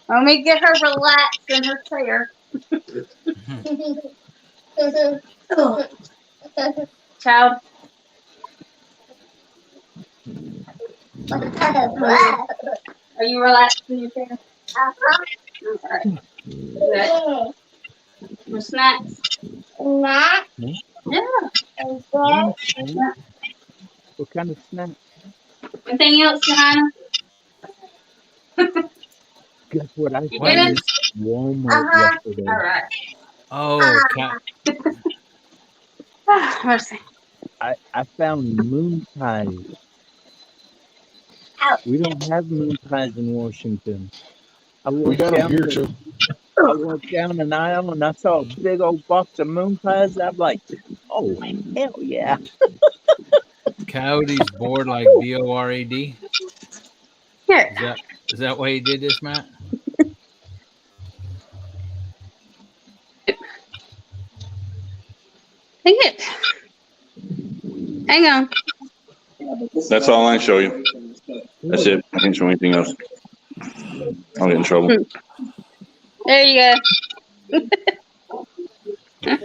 Let me get her relaxed in her chair. Child. Are you relaxed in your chair? Alright. Good. More snacks? Yeah. What kind of snack? Anything else, Johanna? Guess what I You What found did? is? at Walmart yesterday? Alright. Oh, cat. Mercy. I found moon pies. We don't have moon pies in Washington. I We walked got them down here the too. I walked down an aisle and I saw a big old box of moon pies. I'm like, oh hell yeah. Coyote's bored like bored. Here. Is that why you did this, Matt? Take it. Hang on. That's all I show you. That's it. I can't show anything else. I'll get in trouble. There you go.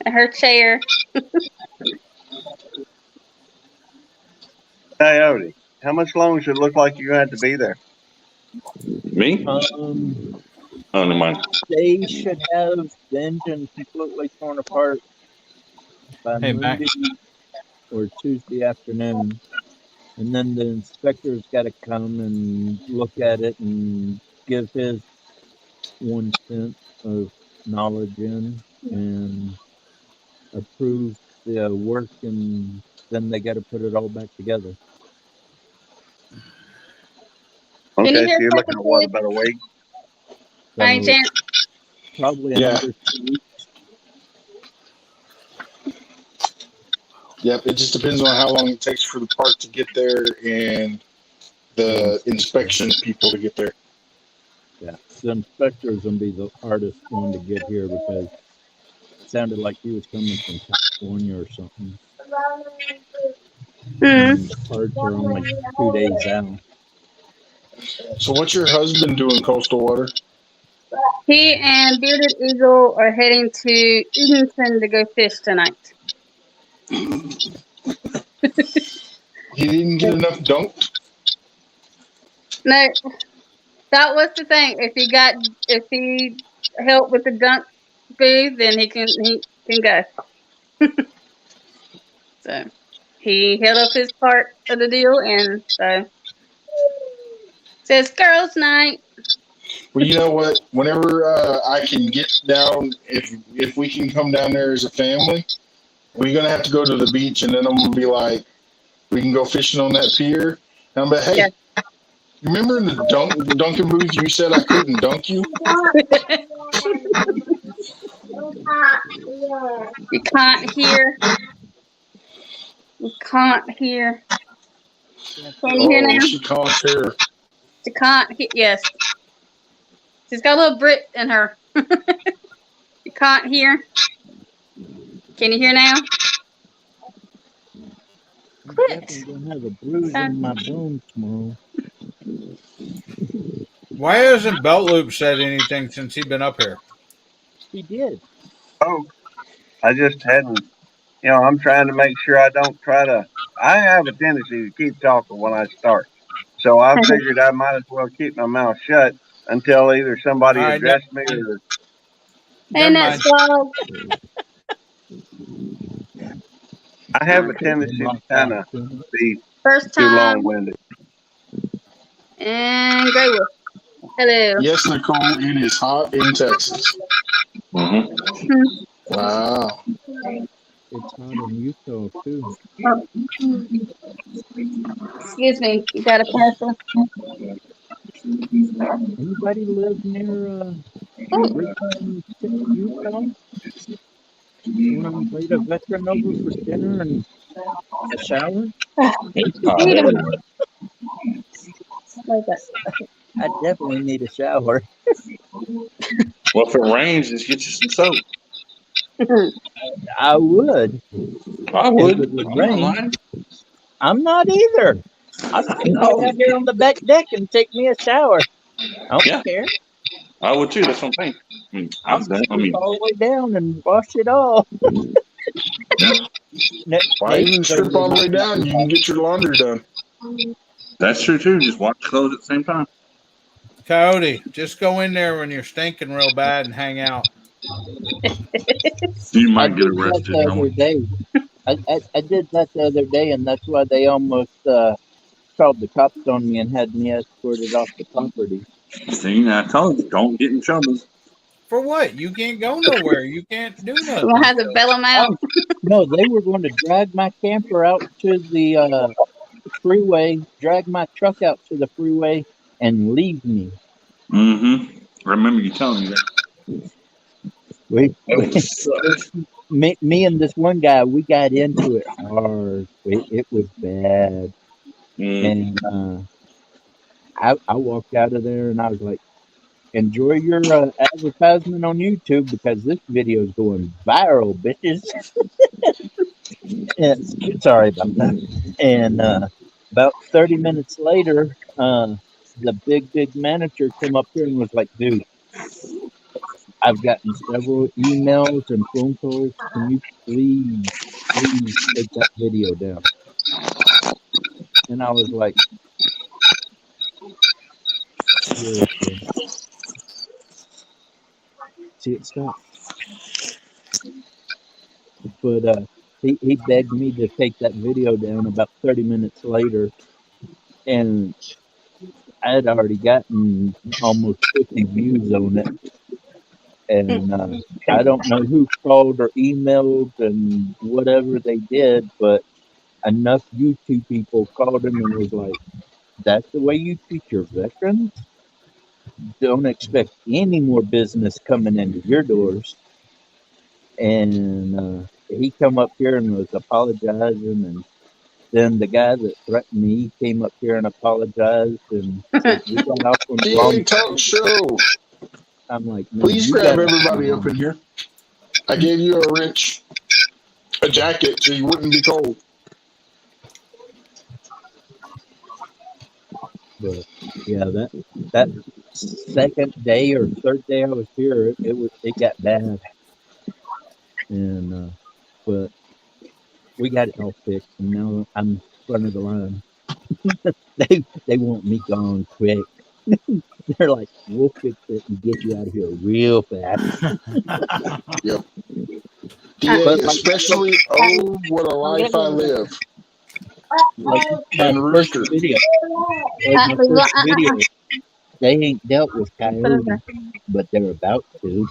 Her chair. Coyote, how much longer should it look like you're going to have to be there? Me? Oh, never mind. They should have the engine completely torn apart by Hey, Matt. Monday or Tuesday afternoon. And then the inspector's got to come and look at it and give his 1 cent of knowledge in and approve the work, and then they got to put it all back together. Can you Okay, hear so you're looking at what, perfectly? about a week? By any So chance? probably Yeah. another 2 weeks. Yep, it just depends on how long it takes for the part to get there and the inspection people to get there. Yeah, the inspector's gonna be the hardest one to get here because it sounded like he was coming from California or something. And parts are only 2 days out. So what's your husband doing, Coastal Water? He and Bearded Eagle are heading to Edenton to go fish tonight. He didn't get enough dunked? No, that was the thing. If he helped with the dunk booth, then he can go. So he held up his part of the deal, and so says girls' night. Well, you know what? Whenever I can get down, if we can come down there as a family, we're gonna have to go to the beach, and then I'm gonna be like, we can go fishing on that pier. And I'm like, hey, Yeah. you remember in the dunking booth you said I couldn't dunk you? You can't hear. You can't hear. Can you hear Oh, now? she can't hear. She can't hear. Yes. She's got a little Brit in her. You can't hear. Can you hear now? I'm Quit. definitely gonna have a bruise in my bones tomorrow. Why hasn't Belt Loop said anything since he's been up here? He did. Oh, I just hadn't, I'm trying to make sure I don't I have a tendency to keep talking when I start. So I figured I might as well keep my mouth shut until either somebody All right, addressed me or Ain't never that mind. swell? I have a tendency to kind of be First too time. long-winded. And Graywood. Hello. Yes, Nicole, it is hot in Texas. Mm-hmm. Wow. It's hot in Utah too. Oh. Excuse me. You got a pencil? Anybody live near Richmond, Utah? You want to invite a veteran over for dinner and a shower? I definitely need a shower. Well, if it rains, just get you some soap. I would. I would. If it would I'm not rain. lying. I'm not either. I'm going out here on the back deck and take me a shower. I don't Yeah. care. I would too. That's what I'm saying. I'll strip all the way down and wash it off. Why even strip all the way down? You can get your laundry done. That's true too. Just wash clothes at the same time. Coyote, just go in there when you're stinking real bad and hang out. You I might get did that arrested. the other day. I did that the other day, and that's why they almost called the cops on me and had me escorted off the property. See, I told you, don't get in trouble. For what? You can't go nowhere. You can't do nothing. We'll have to bail them out. No, they were going to drag my camper out to the freeway, drag my truck out to the freeway, and leave me. Mm-hmm. Remember you telling me that. Me and this one guy, we got into it hard. It was bad. And I walked out of there and I was like, enjoy your advertisement on YouTube because this video is going viral, bitches. Sorry about that. And about 30 minutes later, the big manager came up here and was like, dude, I've gotten several emails and phone calls. Can you please take that video down? And I was like, seriously. See, it stopped. But he begged me to take that video down about 30 minutes later. And I had already gotten almost 50 views on it. And I don't know who called or emailed and whatever they did, but enough YouTube people called him and was like, that's the way you treat your veterans? Don't expect any more business coming into your doors. And he come up here and was apologizing, and then the guy that threatened me came up here and apologized and said, we got off on the wrong Talk show. I'm like, man, Please you grab got everybody up in here. I gave you a wrench, a jacket, so you wouldn't be cold. But yeah, that second day or third day I was here, it got bad, and but we got it all fixed, and now I'm front of the line. they want me gone quick. They're like, we'll fix it and get you out of here real fast. Yep. Yeah, especially what a life I live. Like And my first Rooster. video, like my first video, they ain't dealt with Coyote, but they're about to.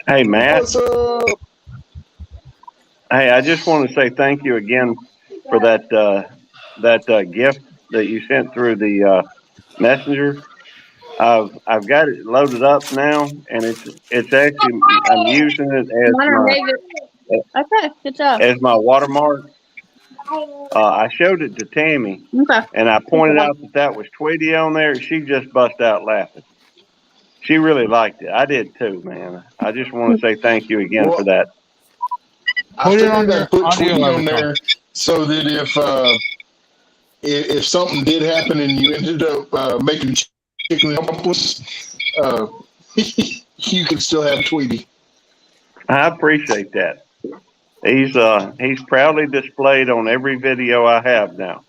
Hey, Matt. What's up? Hey, I just want to say thank you again for that gift that you sent through the messenger. I've got it loaded up now, and it's actually I'm using it Okay, good job. as my watermark. I showed it to Tammy, and I pointed out that was Tweety on there. She just bust out laughing. She really liked it. I did too, man. I just want to say thank you again for that. I figured I'd put audio Tweety on avatar. there so that if something did happen and you ended up making chicken dumplings, you could still have Tweety. I appreciate that. He's proudly displayed on every video I have now.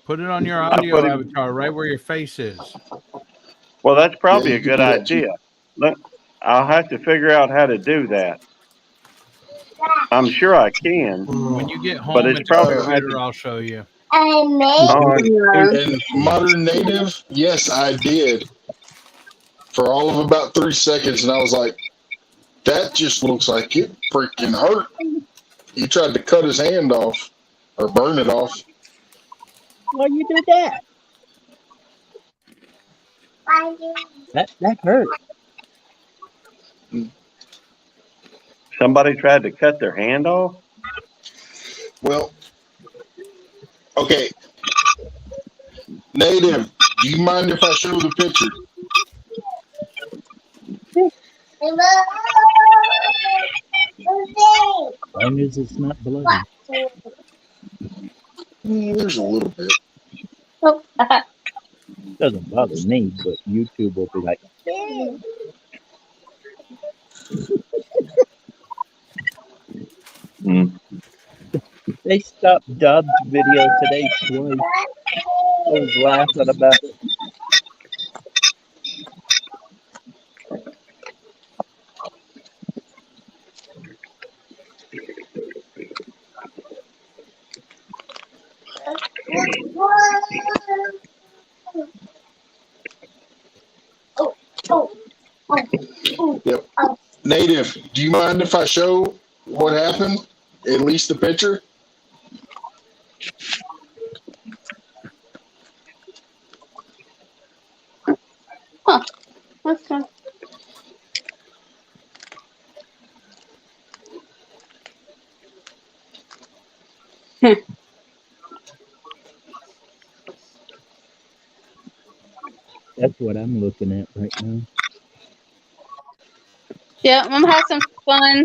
Put it on your audio avatar right where your face is. Well, that's probably a good idea. Look, I'll have to figure out how to do that. I'm sure I can. When you get home, but it's probably better. I'll show you. And Modern Native, yes, I did. For all of about 3 seconds, and I was like, that just looks like it freaking hurt. He tried to cut his hand off or burn it off. Why you did that? That hurt. Somebody tried to cut their hand off? Well, okay. Native, do you mind if I show the picture? As long as it's not bloody. There's a little bit. Oh, Doesn't bother me, but YouTube will be like, Mm. they stopped Dub's video today twice. I was laughing about it. Yep. Native, do you mind if I show what happened? At least the picture? okay. That's what I'm looking at right now. Yeah, I'm gonna have some fun.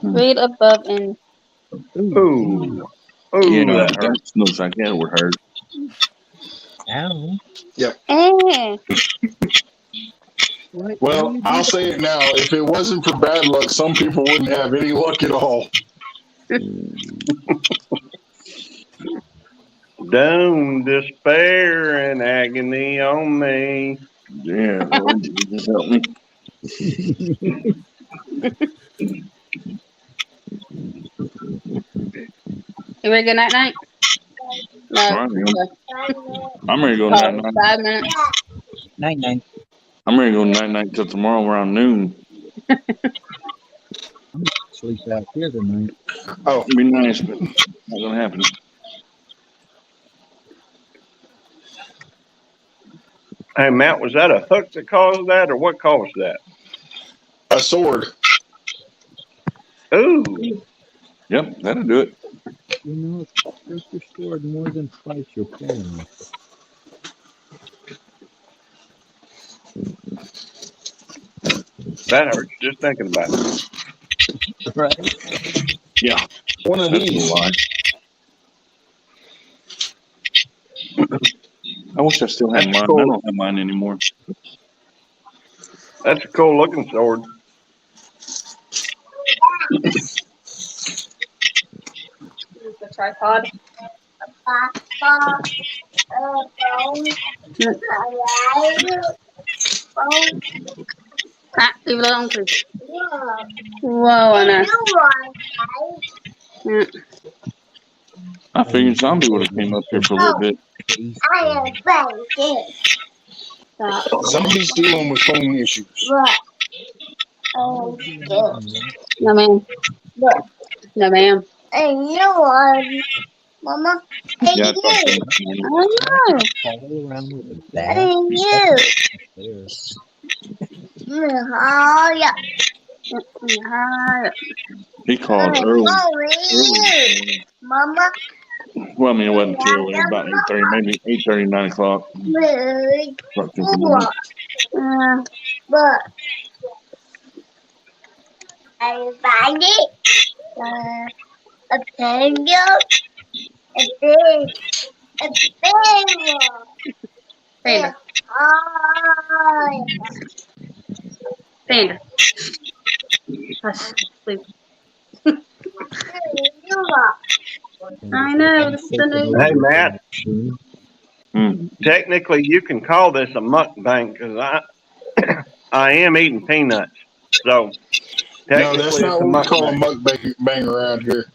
Read above and Ooh. Yeah, Ooh, that hurt. that looks like that would hurt. Ow. eh. What? Well, I'll say it now. If it wasn't for bad luck, some people wouldn't have any luck at all. Don't despair and agony on me. Yeah, Lord Jesus, help me. You ready to go night night? No. All right, I'm ready to go Oh, night night. 5 minutes. Night night. I'm ready to go night night till tomorrow around noon. I'm gonna sleep out here tonight. Oh, It'd be nice, but not gonna happen. Hey, Matt, was that a hook that caused that, or what caused that? a sword. Ooh. Yep, that'll do it. You know, if you break your sword more than twice, you're pulling it. That hurts just thinking about it. Right? Yeah, One of that's a these. lot. I wish I still had That's mine. cool. I don't have mine anymore. That's a cool looking sword. Use the tripod. Ah, leave it alone, please. Whoa, Anna. Yeah. I figured zombie would have came up here for a little bit. Zombies dealing with phone issues. No, ma'am. No, ma'am. Mama. Yeah, I thought so. I know. Follow around with a bat. There. He called early. Mama. Well, I mean, it wasn't too early. About 8:30, maybe 8:30, 9 o'clock. About 2 in the morning. But I find it. A penguin. A big. A big one. Panda. Panda. Hush, sleep. I know. This is the new Hey, Matt, Hmm. technically you can call this a mukbang because I am eating peanuts. So No, that's technically it's not a what we call a mukbang. mukbang around here.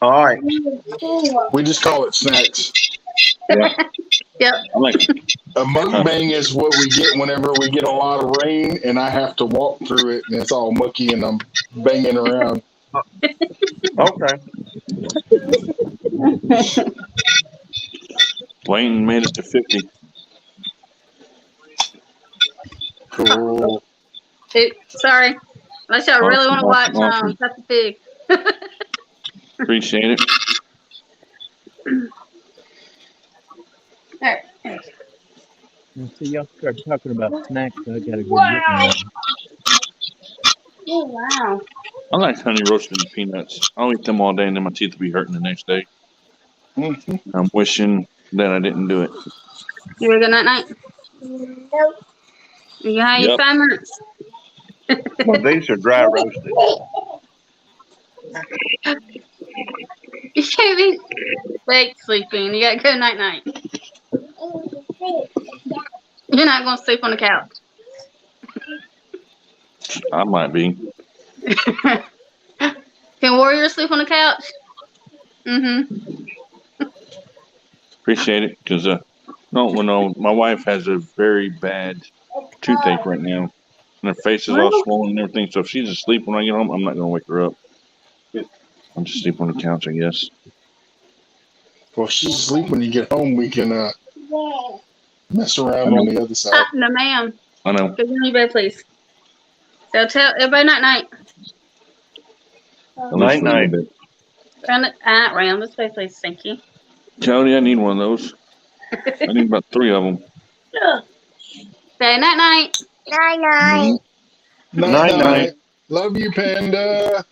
All right. We just call it snacks. Yeah, Yep. I like it. A mukbang is what we get whenever we get a lot of rain and I have to walk through it and it's all mucky and I'm banging around. Okay. Wayne made it to 50. Cool. Sorry. Unless y'all really want to watch Awesome. Peppa Pig. Appreciate it. So y'all start talking about snacks. I got a good Wow. Oh wow. I like honey roasted peanuts. I'll eat them all day and then my teeth will be hurting the next day. Mhm. I'm wishing that I didn't do it. You were good night night. Nope. You had your Yep. 5 minutes. Well, these are dry roasted. You can't be fake sleeping. You got good night night. You're not gonna sleep on the couch. I might be. Can Warrior sleep on the couch? Mm-hmm. Appreciate it because no, my wife has a very bad toothache right now, and her face is all Well, swollen and everything. So if she's asleep when I get home, I'm not gonna wake her up. I'll just sleep on the couch, I guess. Well, if she's asleep when you get home, we can mess around on the other side. no, ma'am. I know. Go in your bed, please. So tell everybody night night. At least for a little bit. Round this way, please. Thank you. Coyote, I need one of those. I need about 3 of them. Say night night. Night night. Night Night. night. Love you, Panda.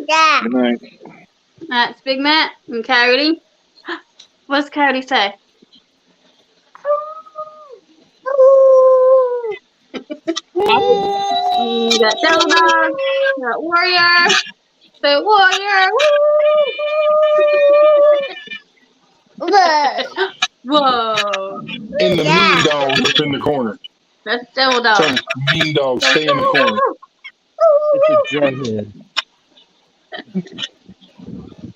Yeah. Good night. That's Big Matt and Coyote. What's Coyote say? You got Devil Dog. You got Warrior. So Warrior. Whoa. And the mean dog up in the corner. That's Devil Dog. Tell him, mean dog, stay in the corner. It's a jarhead.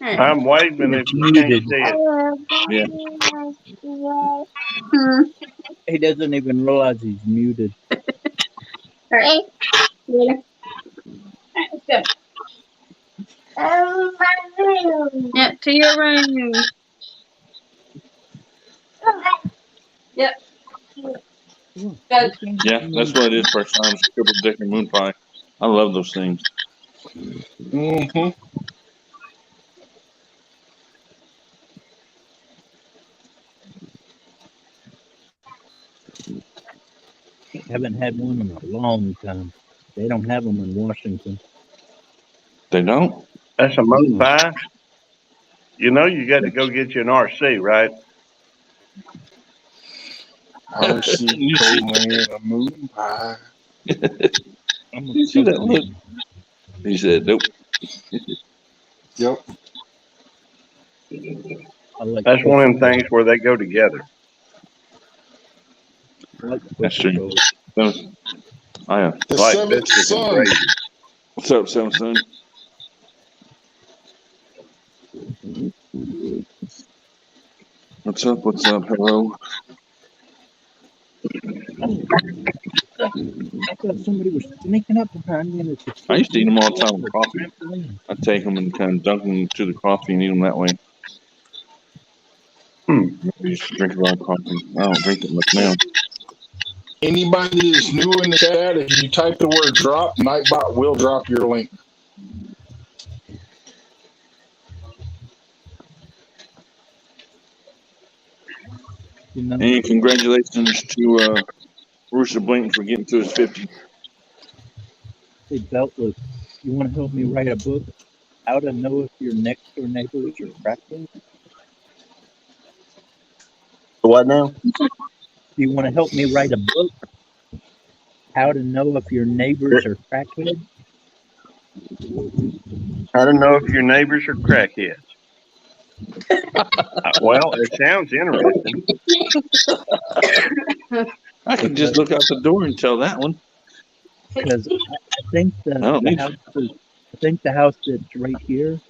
I'm waving if you can't Muted. see it. Yeah. He doesn't even realize he's muted. All right. Yeah. Let's go. Yeah, to your room. Yep. Go. Yeah, that's what it is first time. It's triple decker moon pie. I love those things. Mm-hmm. Haven't had one in a long time. They don't have them in Washington. They don't? That's a moon pie. You know you got to go get you an RC, right? RC Coleman, a moon pie. I'm You see that look? He said, nope. Yep. I like That's one of them Coca-Cola. things where they go together. I like That's true. Coca-Cola. I am. The Like seventh biscuits and son. gravy. What's up, Samson? What's up? What's up? Hello. I thought somebody was sneaking up behind me. And it's I used to eat them all the time with coffee. I'd take them and kind of dunk them into the coffee and eat them that way. I used to drink a lot of coffee. I don't drink it much now. Anybody that's new in the chat, if you type the word drop, Nightbot will drop your link. You know, And congratulations to Rooster Blinton for getting to his 50. hey, Beltless, you want to help me write a book? How to know if your next door neighbors are crackheads? What now? You want to help me write a book? How to know if your neighbors are crackheads? I don't know if your neighbors are crackheads. Well, it sounds interesting. I can just look out the door and tell that one. Because I think I don't need the house that's right here,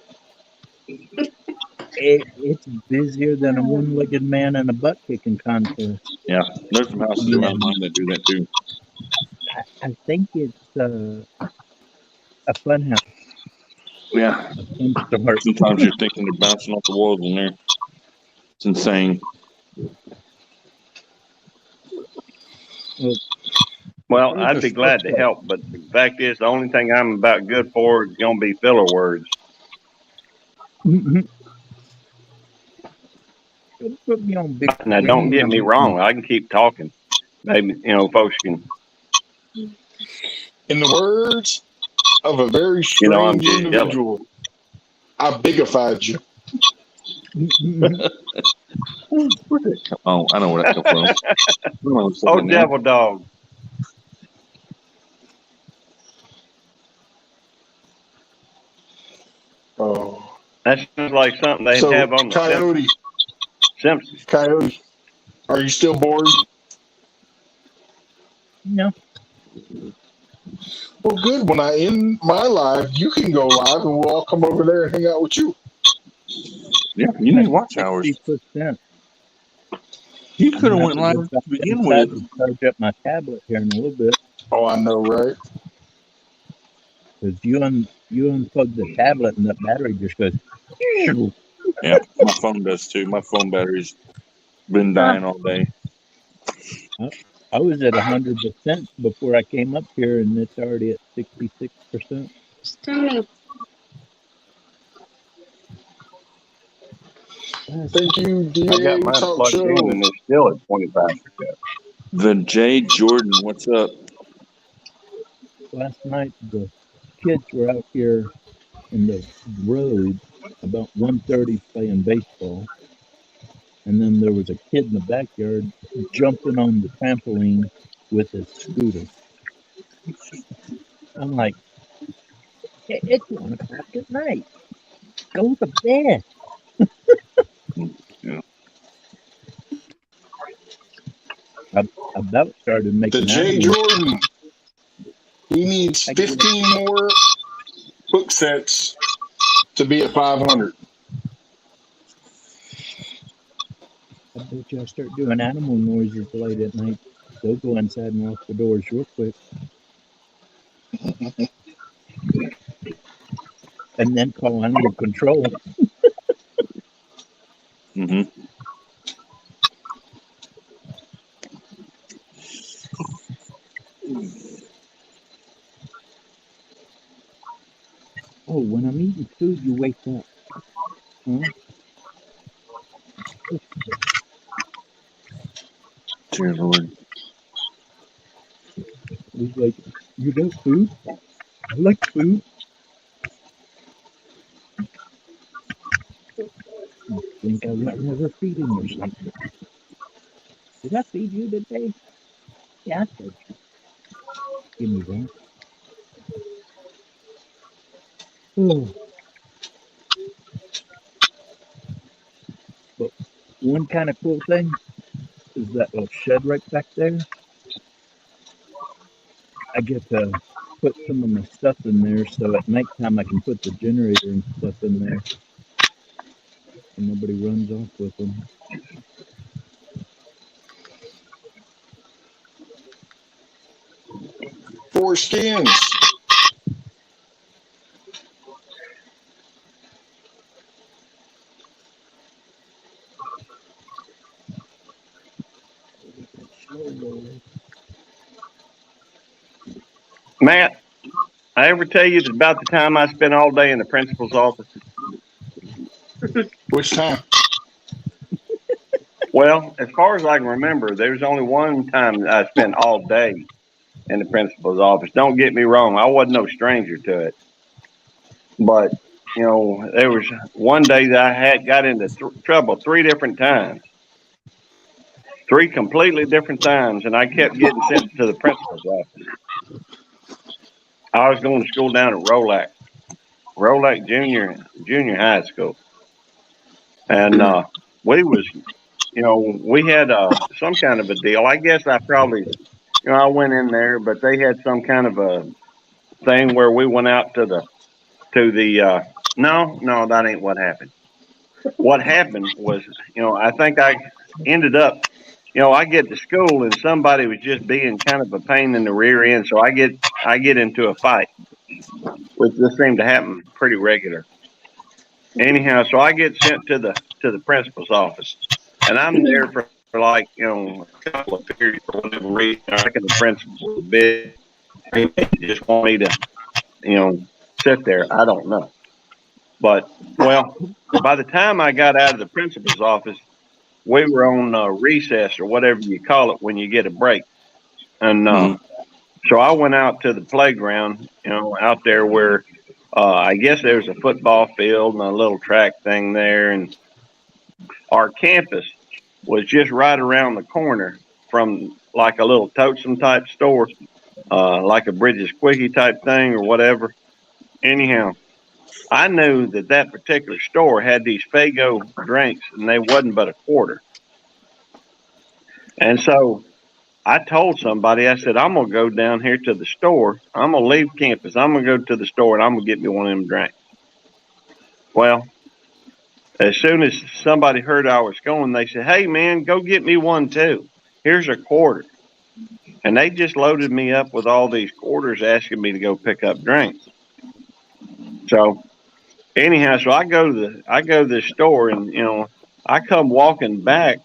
it's busier than a one-legged man in a butt kicking contest. Yeah, there's some houses around mine that do that too. I think it's a fun house. Yeah. Sometimes you're thinking they're bouncing off the walls in there. It's insane. Well, I'd be glad to help, but the fact is, the only thing I'm about good for is going to be filler words. Put me on big. Now, don't get me wrong. I can keep talking. maybe folks can. In the words of a very I'm strange jealous. individual, I bigified you. Oh, I know where that comes from. Oh, devil dog. Oh, That sounds like something they'd so have on the Coyote, Simpsons. Coyote, are you still bored? No. Well, good. When I end my live, you can go live, and we'll all come over there and hang out with you. Yeah, you need watch hours. 60%. You could have went live to begin with. Charge up my tablet here in a little bit. Oh, I know, right? Because you unplug the tablet and the battery just goes. Yeah, my phone does too. My phone battery's been dying all day. I was at 100% before I came up here, and it's already at 66%. It's too many. Thank you, I got DA mine Talk plugged Show. in, and it's still at 25%. The J Jordan, what's up? Last night, the kids were out here in the road about 1:30 playing baseball, and then there was a kid in the backyard jumping on the trampoline with his scooter. I'm like, it's 1 o'clock at night. Go to bed. Yeah. I about started The making J animals. Jordan. He needs 15 more book sets to be at 500. I bet you I start doing animal noises late at night. They'll go inside and lock the doors real quick. And then call animal control. Mm-hmm. Oh, when I'm eating food, you wake up. Huh? Dear Lord. He's like, you got food? I like food. I think I was never feeding or something. Did I feed you today? Yeah, I fed you. Give me that. Oh, but one kind of cool thing is that little shed right back there. I get to put some of my stuff in there, so at nighttime I can put the generator and stuff in there, and nobody runs off with them. 4 skins. Matt, I ever tell you it's about the time I spent all day in the principal's office? Which time? Well, as far as I can remember, there's only one time that I spent all day in the principal's office. Don't get me wrong, I wasn't no stranger to it. But, there was one day that I had got into trouble 3 different times. 3 completely different times, and I kept getting sent to the principal's office. I was going to school down at Rolac Junior High School. And we had some kind of a deal. I guess I probably, I went in there, but they had some kind of a thing where we went out to the no, that ain't what happened. What happened was, I think I ended up, I get to school and somebody was just being kind of a pain in the rear end. So I get into a fight, which just seemed to happen pretty regular. Anyhow, so I get sent to the principal's office, and I'm there for like a couple of periods for whatever reason. I reckon the principal was big, just want me to sit there. I don't know, but well, by the time I got out of the principal's office, we were on recess or whatever you call it when you get a break. And so I went out to the playground, out there where I guess there's a football field and a little track thing there. And our campus was just right around the corner from like a little Totem type store, like a Bridges Quickie type thing or whatever. Anyhow, I knew that particular store had these Fago drinks and they wasn't but a quarter. And so I told somebody, I said, I'm going to go down here to the store. I'm going to leave campus. I'm going to go to the store and I'm going to get me one of them drinks. Well, as soon as somebody heard I was going, they said, hey, man, go get me one too. Here's a quarter. And they just loaded me up with all these quarters asking me to go pick up drinks. So anyhow, so I go to the store and, I come walking back,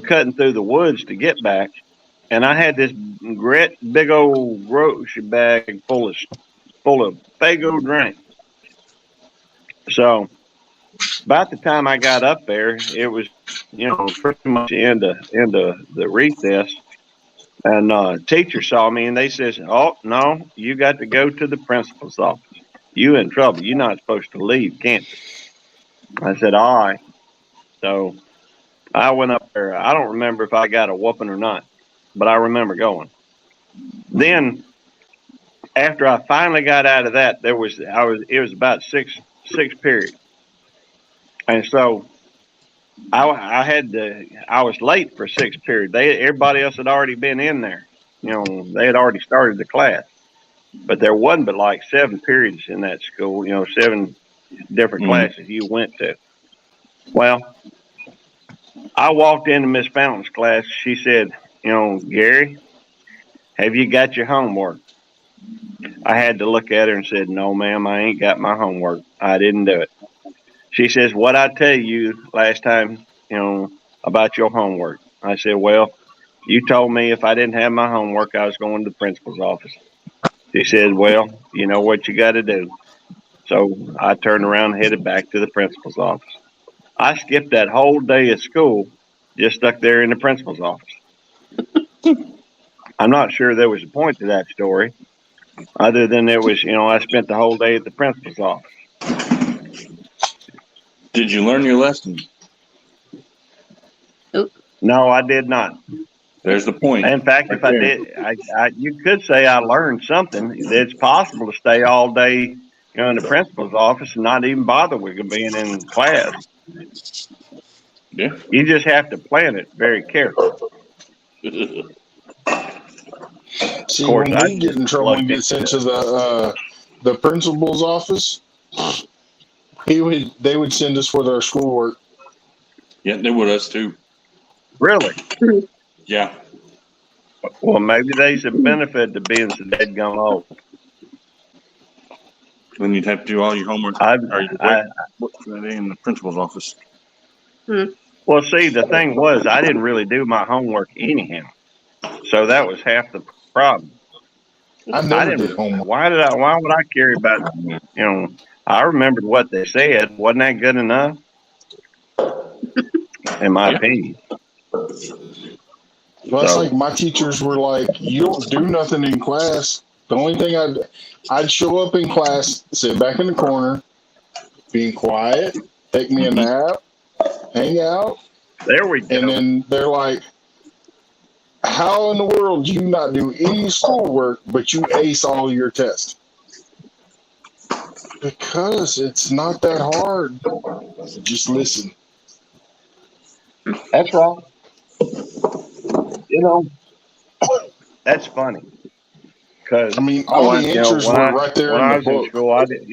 cutting through the woods to get back. And I had this great big old grocery bag full of Fago drinks. So about the time I got up there, it was, pretty much into the recess. And teacher saw me and they says, oh, no, you got to go to the principal's office. You in trouble. You're not supposed to leave campus. I said, all right. So I went up there. I don't remember if I got a whooping or not, but I remember going. Then after I finally got out of that, it was about six period. And so I was late for sixth period. Everybody else had already been in there. They had already started the class, but there wasn't but like 7 periods in that school, 7 different classes you went to. Well, I walked into Miss Fountain's class. She said, Gary, have you got your homework? I had to look at her and said, no, ma'am, I ain't got my homework. I didn't do it. She says, what I tell you last time, about your homework? I said, well, you told me if I didn't have my homework, I was going to the principal's office. She said, well, you know what you got to do. So I turned around and headed back to the principal's office. I skipped that whole day of school, just stuck there in the principal's office. I'm not sure there was a point to that story, other than there was, I spent the whole day at the principal's office. Did you learn your lesson? No, I did not. There's the point. In fact, if I did, you could say I learned something. It's possible to stay all day, in the principal's office and not even bother with being in class. Yeah. You just have to plan it very carefully. See, when we get in trouble and get sent to the principal's office, they would send us with our schoolwork. Yeah, they would us too. Really? Yeah. Well, maybe there's a benefit to being so dead gone old. Then you'd have to do all your homework in the principal's office. Well, see, the thing was, I didn't really do my homework anyhow, so that was half the problem. I never did homework. Why would I care about? I remembered what they said. Wasn't that good enough? In my opinion. Well, it's like my teachers were like, "You don't do nothing in class." The only thing I'd show up in class, sit back in the corner, being quiet, take me a nap, hang out. There we go. And then they're like, "How in the world do you not do any schoolwork, but you ace all your tests?" Because it's not that hard. Just listen. That's wrong. That's funny. Because I mean, all the answers were right there when in I the was in book. school, I didn't.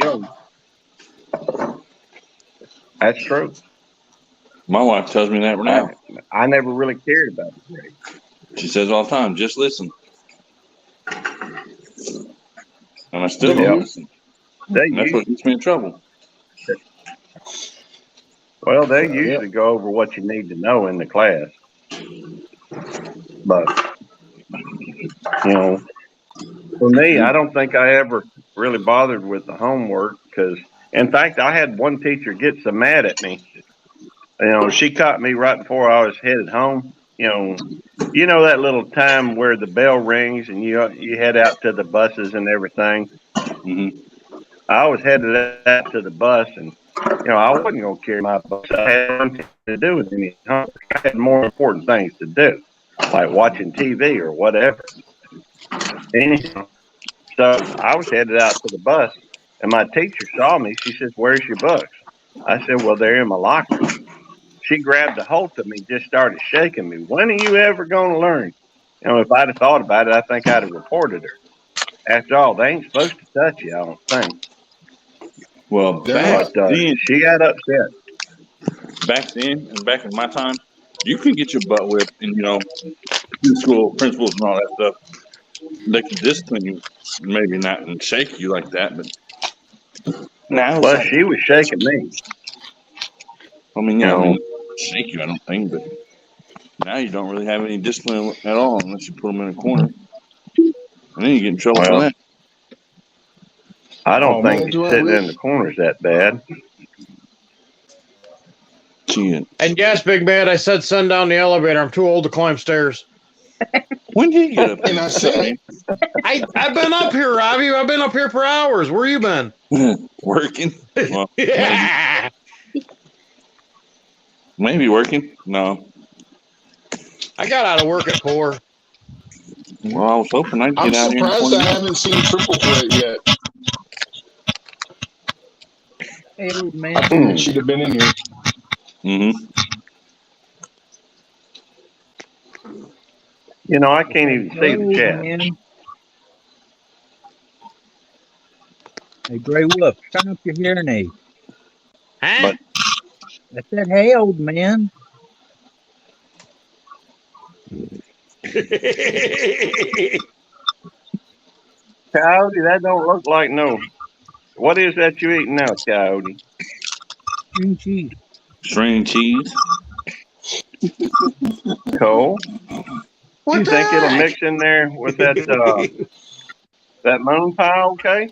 That's true. My wife tells me that now. I never really cared about it. She says all the time, just listen. And I still don't listen. That's what gets me in trouble. Well, they usually go over what you need to know in the class. But, for me, I don't think I ever really bothered with the homework because, in fact, I had one teacher get so mad at me. She caught me right before I was headed home. you know that little time where the bell rings and you head out to the buses and everything. Mm-hmm. I was headed out to the bus, and I wasn't going to carry my bus. I had nothing to do with any homework. I had more important things to do, like watching TV or whatever. Anyhow, so I was headed out to the bus, and my teacher saw me. She says, "Where's your books?" I said, "Well, they're in my locker." She grabbed a hold of me, just started shaking me. When are you ever going to learn? If I'd have thought about it, I think I'd have reported her. After all, they ain't supposed to touch you, I don't think. Well, They're back not. But then, she got upset. and back in my time, you could get your butt whipped, and school principals and all that stuff. They could discipline you, maybe not and shake you like that, but now it's Well, like, she was shaking me. shake you. I don't think, but now you don't really have any discipline at all unless you put them in a corner, and then you get in trouble for Well, that. I don't Oh think man, he's do I sitting in wish? the corners that bad. Shit. And yes, big bad, I said send down the elevator. I'm too old to climb stairs. When did you get up And I said, I've been up here, Robbie. I've been up here for hours. Where you been? Working? Well, Yeah. maybe working. No. I got out of work at 4. Well, I was hoping I'd I'm get out here in surprised 20 I minutes. haven't seen Triple Threat yet. Hey, old man. It should have been in here. Mm-hmm. I can't even see the Hello, chat. man. Hey, Gray Wolf, turn up your hearing aid. Huh? I said, hey, old man. Coyote, that don't look like no. What is that you eating now, Coyote? String cheese. String cheese. Cole, What you the think it'll heck? mix in there with that moon pie? Okay.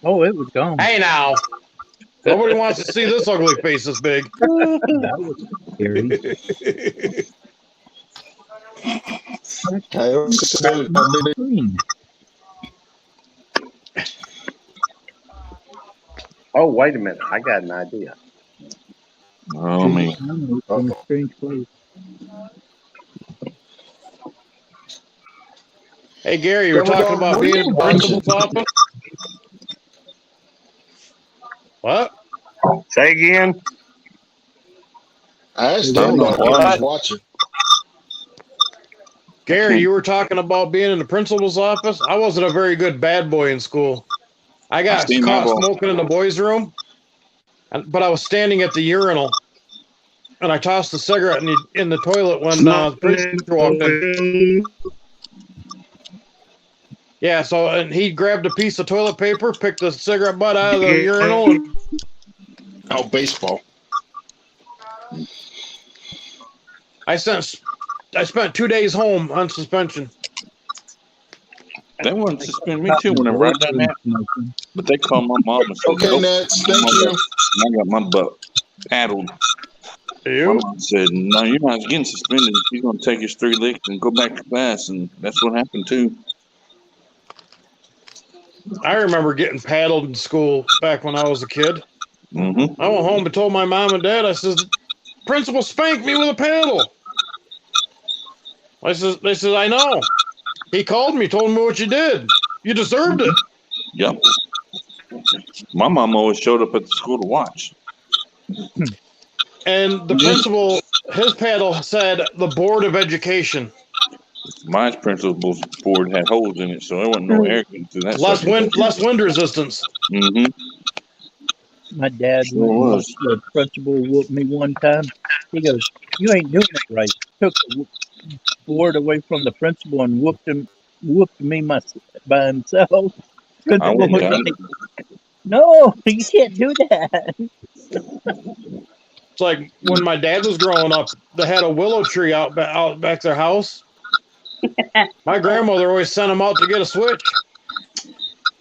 Oh, it was gone. Hey now. Nobody wants to see this ugly face this big. That was scary. Coyote said, My screen. Oh, wait a minute. I got an idea. Oh, me. It's in a strange place. Hey Gary, you were talking about what are being you at the watching? principal's office? What? Say again. I asked I'm Dad not what he was what? watching. Gary, you were talking about being in the principal's office? I wasn't a very good bad boy in school. I got seen my caught boss. smoking in the boys' room, but I was standing at the urinal, and I tossed the cigarette in the toilet when the principal walked in. Yeah, and he grabbed a piece of toilet paper, picked the cigarette butt out of the urinal, and Oh, baseball. I spent 2 days home on suspension. They wanted to suspend me too whenever I done that. But they called my mom and said, Okay, nope. Nats, thank you. And I got my butt paddled. My You? mom said, no, you're not getting suspended. You're going to take his 3 licks and go back to class. And that's what happened too. I remember getting paddled in school back when I was a kid. Mm-hmm. I went home and told my mom and dad, I says, principal spanked me with a paddle. They said, I know. He called me, told me what you did. You deserved it. Yep. My mom always showed up at the school to watch. And the principal, his paddle said the Board of Education. My principal's board had holes in it, so there wasn't no air getting through that. Less wind resistance. Mm-hmm. My dad Sure was. the principal whooped me one time. He goes, "You ain't doing it right." Took the board away from the principal and whooped me by himself. I Principal wouldn't was have done like, "No, you can't do that." It's like when my dad was growing up, they had a willow tree out back their house. My grandmother always sent him out to get a switch.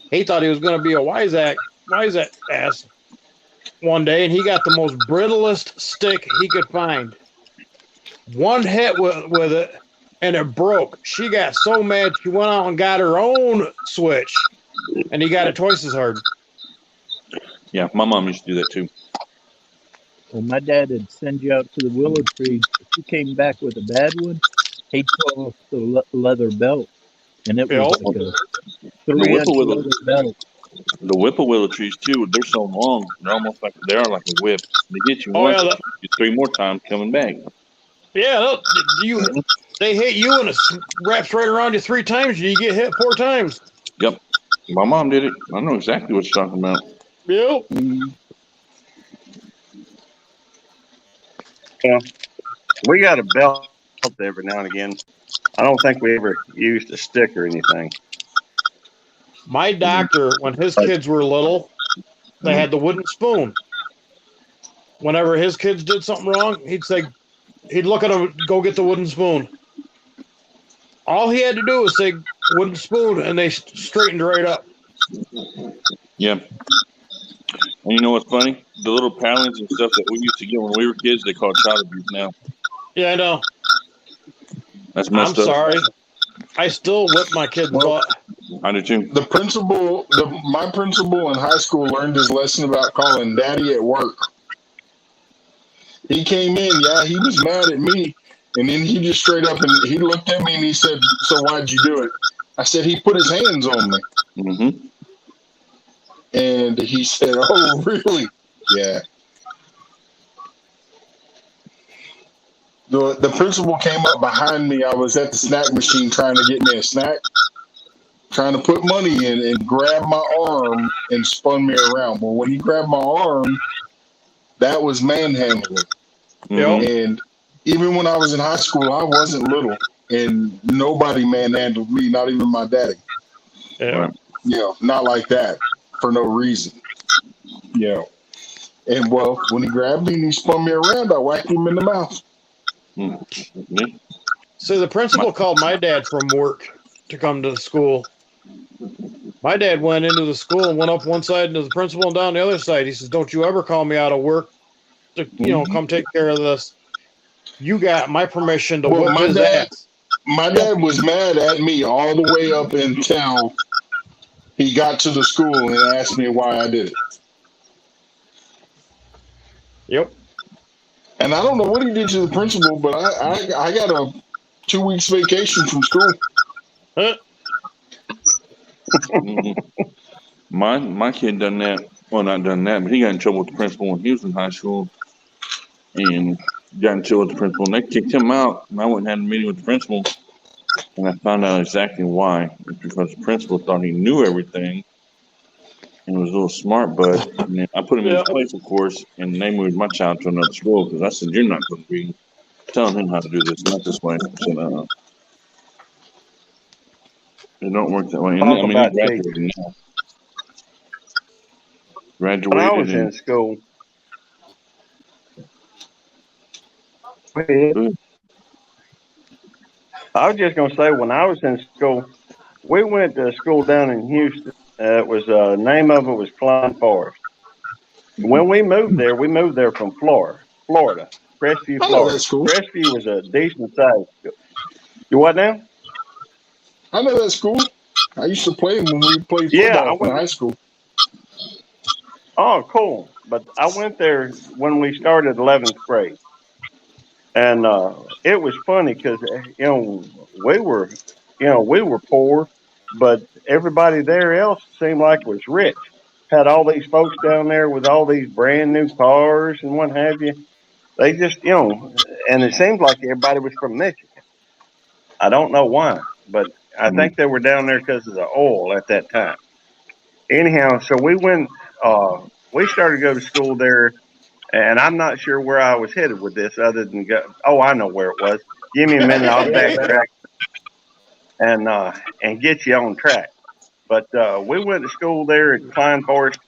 He thought he was going to be a wise ass one day, and he got the most brittlest stick he could find. one hit with it, and it broke. She got so mad she went out and got her own switch, and he got it twice as hard. Yeah, my mom used to do that too. Well, my dad would send you out to the willow tree. If you came back with a bad one, he'd pull off the leather belt, and it was Yep. like a The 3-inch whippoorwill, leather belt. the whippoorwill trees too. They're so long. They're almost like they are like a whip. They hit you Oh once, yeah, you 3 more times coming back. yeah. They hit you and it wraps right around you 3 times, and you get hit 4 times. Yep, my mom did it. I know exactly what you're talking about. Yep. Yeah. We got a belt every now and again. I don't think we ever used a stick or anything. My doctor, when his kids were little, they had the wooden spoon. Whenever his kids did something wrong, he'd look at them, go get the wooden spoon. All he had to do was say wooden spoon, and they straightened right up. Yeah. And you know what's funny? The little paddlings and stuff that we used to get when we were kids, they call it child abuse now. Yeah, I know. That's I'm messed up. sorry. I still whip my kid's butt. I do too. My principal in high school learned his lesson about calling daddy at work. He came in, he was mad at me, and then he just straight up and he looked at me and he said, "So why'd you do it?" I said, "He put his hands on me." Mm-hmm. And he said, "Oh, really?" Yeah. The principal came up behind me. I was at the snack machine trying to get me a snack, trying to put money in, and grabbed my arm and spun me around. Well, when he grabbed my arm, that was manhandling. Mm-hmm. And even when I was in high school, I wasn't little, and nobody manhandled me, not even my daddy. Yeah. Right. Not like that for no reason. And well, when he grabbed me and he spun me around, I whacked him in the mouth. Mm-hmm. So the principal called my dad from work to come to the school. My dad went into the school and went up one side into the principal and down the other side. He says, "Don't you ever call me out of work to come take care of this. You got my permission to whip his ass." My dad was mad at me all the way up until he got to the school and asked me why I did it. Yep. And I don't know what he did to the principal, but I got a 2 weeks vacation from school. Huh? Mm-hmm. My kid done that. Well, not done that, but he got in trouble with the principal when he was in high school, and got in trouble with the principal, and they kicked him out. And I went and had a meeting with the principal, and I found out exactly why. It's because the principal thought he knew everything and was a little smart, but I put him in his place, of course, and they moved my child to another school because I said, "You're not going to be telling him how to do this, not this way." I said, it don't work that way. And Talk I mean, about he graduated now. Graduated. When I was in school, I was just going to say, when I was in school, we went to school down in Houston. It was name of it was Klein Forest. When we moved there from Florida, Crestview, I know Florida. that school. Crestview was a decent sized school. You what now? I know that school. I used to play when we played Yeah, football in high school. Oh, cool. But I went there when we started 11th grade. And it was funny because, we were poor, but everybody there else seemed like was rich. Had all these folks down there with all these brand new cars and what have you. They just, and it seemed like everybody was from Michigan. I don't know why, but I think they were down there because of the oil at that time. Anyhow, so we started to go to school there, and I'm not sure where I was headed with this other than oh, I know where it was. Give me a minute, I'll backtrack and get you on track. But we went to school there at Klein Forest,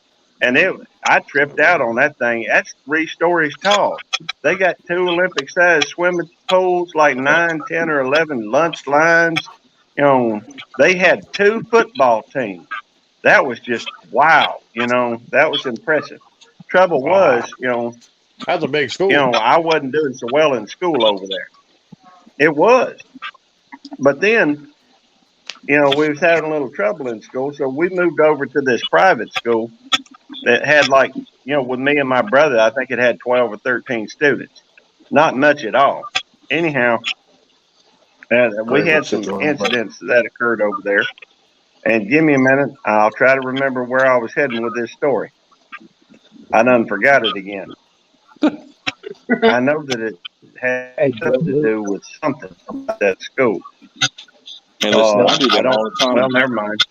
and I tripped out on that thing. That's 3 stories tall. They got 2 Olympic-sized swimming pools, like 9, 10, or 11 lunch lines. They had 2 football teams. That was just wow. That was impressive. Trouble was, That's a big school. I wasn't doing so well in school over there. It was. But then, we was having a little trouble in school, so we moved over to this private school that had with me and my brother, I think it had 12 or 13 students. Not much at all. Anyhow, we had some incidents that occurred over there. And give me a minute. I'll try to remember where I was heading with this story. I done forgot it again. I know that it had something to do with something about that school. Hey, listen, I do that all the time. Well, never mind.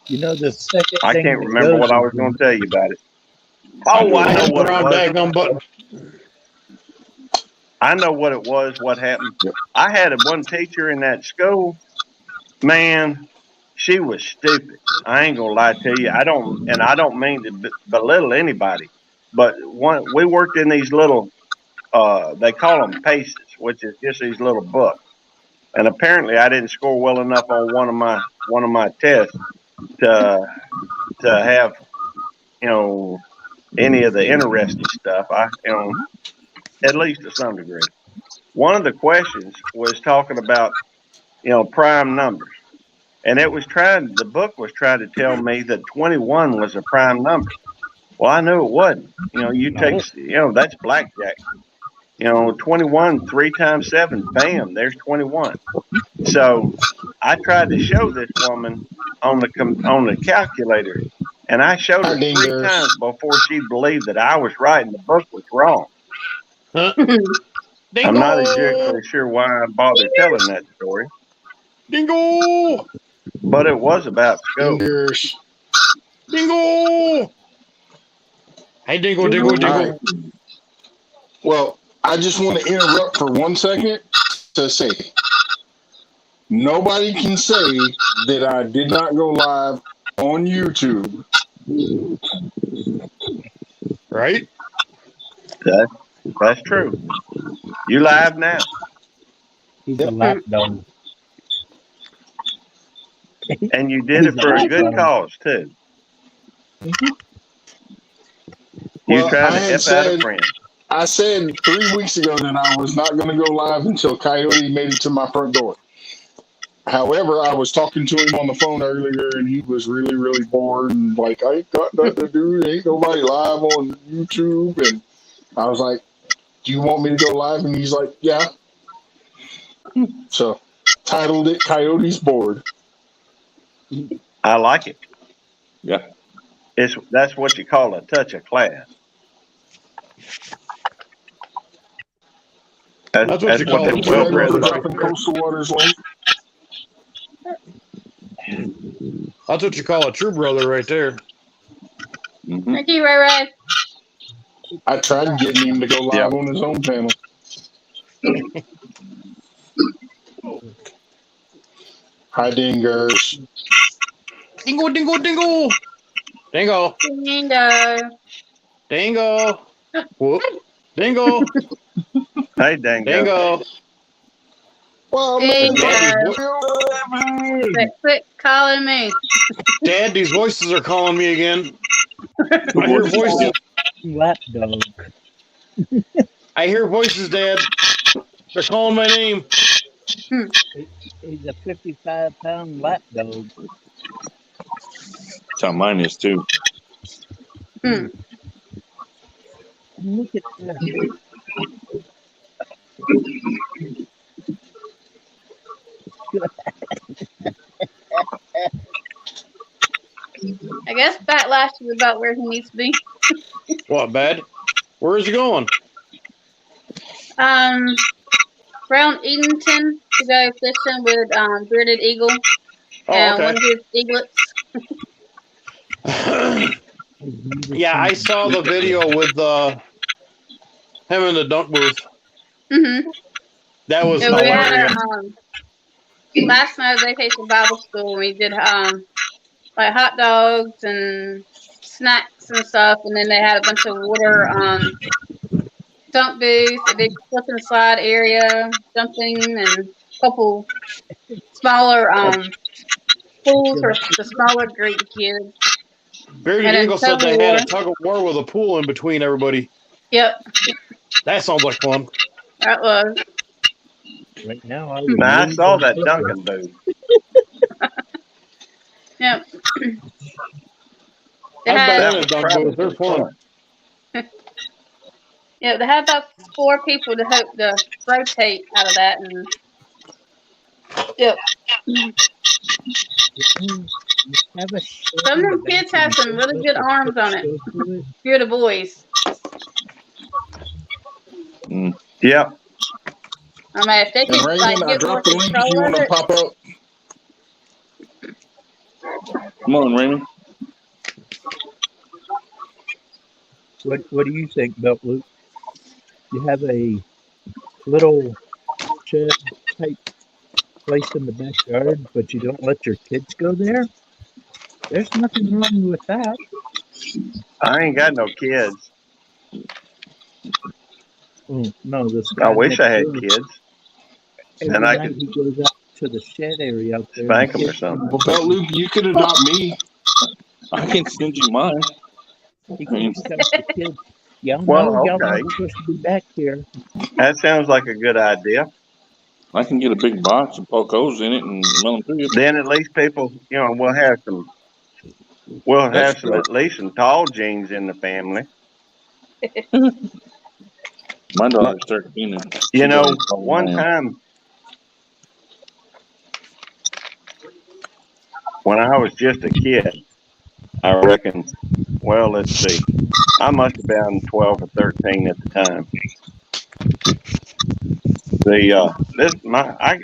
The second I thing can't that remember goes what I was is going to tell you about it. Oh, I know what it was. Button. I know what it was. What happened? I had one teacher in that school. Man, she was stupid. I ain't gonna lie to you. I don't mean to belittle anybody, but we worked in these little. They call them paces, which is just these little books. And apparently, I didn't score well enough on one of my tests to have any of the interesting stuff. At least to some degree. One of the questions was talking about prime numbers, and the book was trying to tell me that 21 was a prime number. Well, I knew it wasn't. You take that's blackjack. 21 3 times 7, bam, there's 21. So I tried to show this woman on the calculator, and I showed her 3 times before she believed that I was right and the book was wrong. Huh? I'm not exactly sure why I bothered telling that story. Dingo! But it was about school. Dingo! Hey, Dingo, Dingo, Dingo. Right. Well, I just want to interrupt for 1 second to say, nobody can say that I did not go live on YouTube. Right? That's true. You live now. He's a lapdog. And you did it for a good cause, too. You tried to F out a friend. I said 3 weeks ago that I was not going to go live until Coyote made it to my front door. However, I was talking to him on the phone earlier, and he was really, really bored and like, I ain't got nothing to do. Ain't nobody live on YouTube. And I was like, do you want me to go live? And he's like, yeah. So, titled it Coyote's Bored. I like it. Yeah. That's what you call a touch of class. That's what you call it. Well bred. Coastal Waters link. That's what you call a true brother right there. Mm-hmm. Thank you, Ray Ray. I tried getting him to go live on his own channel. Hi, Dingers. Dingo, dingo, dingo. Dingo. Dingo. Dingo. Whoop. Dingo. Hey, Dango. Dingo. Well, Quit calling me. Dad, these voices are calling me again. I hear voices. Lapdog. I hear voices, Dad. They're calling my name. He's a 55-pound lapdog. That's how mine is, too. Look at that. I guess Backlash is about where he needs to be. What, bad? Where is he going? Brown Edenton to go fishing with Bearded Eagle and one of his eaglets. Yeah, I saw the video with him in the dunk booth. Mm-hmm. That was So we had hilarious. last night at Vacation Bible School. We did like hot dogs and snacks and stuff, and then they had a bunch of water dunk booths, a big slip and slide area, jumping, and a couple smaller pools for the smaller Greek kids. Bearded Eagle said they had a tug of war with a pool in between everybody. Yep. That sounds like fun. That was. Right now, I would Now I leave saw and that go Duncan booth. Yeah. They I've had been That in a was dunk booth. They're probably fun. fun. yeah, they had about 4 people to hope to rotate out of that, and yep. You have a shed Some of in the them back kids and have you some don't really let good your arms on kids it. go through it. Few of the boys. Yep. I mean, if they And could like Raymond, I get more dropped the link if you control of want to it. pop out. Come on, Raymond. What do you think, Belt Luke? You have a little shed type place in the backyard, but you don't let your kids go there? There's nothing wrong with that. I ain't got no kids. No, this I guy wish I next had door, kids. Then every I night could he goes out to the shed area out there and the spank them or kids come something. Well, Belt Luke, you could adopt me. I can send you mine. he I mean, tells the kids, y'all Well, know y'all okay. aren't supposed to be back here. That sounds like a good idea. I can get a big box and poke holes in it and run them through you. Then at least people, we'll That's have some true. at least some tall genes in the family. My daughter's 13 and You she's know, already taller one than I am. time when I was just a kid, I reckon, well, let's see. I must have been 12 or 13 at the time.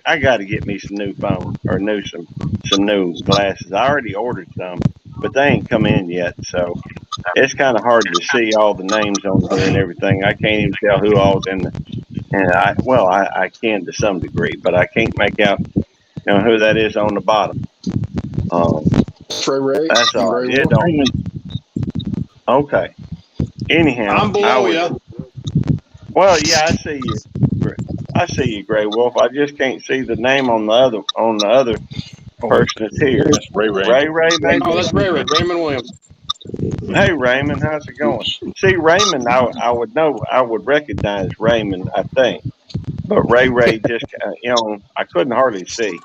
I got to get me some new phone or some new glasses. I already ordered some, but they ain't come in yet, so it's kind of hard to see all the names on here and everything. I can't even tell who all's in the. And I can to some degree, but I can't make out who that is on the bottom. Trey Ray That's and all Gray right. It Wolf. don't. Okay. Anyhow, I'm below you. Well, yeah, I see you. I see you, Gray Wolf. I just can't see the name on the other person that's here. That's Ray Ray. Ray, Oh, maybe. that's Raymond. Raymond Williams. Hey, Raymond, how's it going? See, Raymond, I would know, I would recognize Raymond, I think, but Ray just, I couldn't hardly see.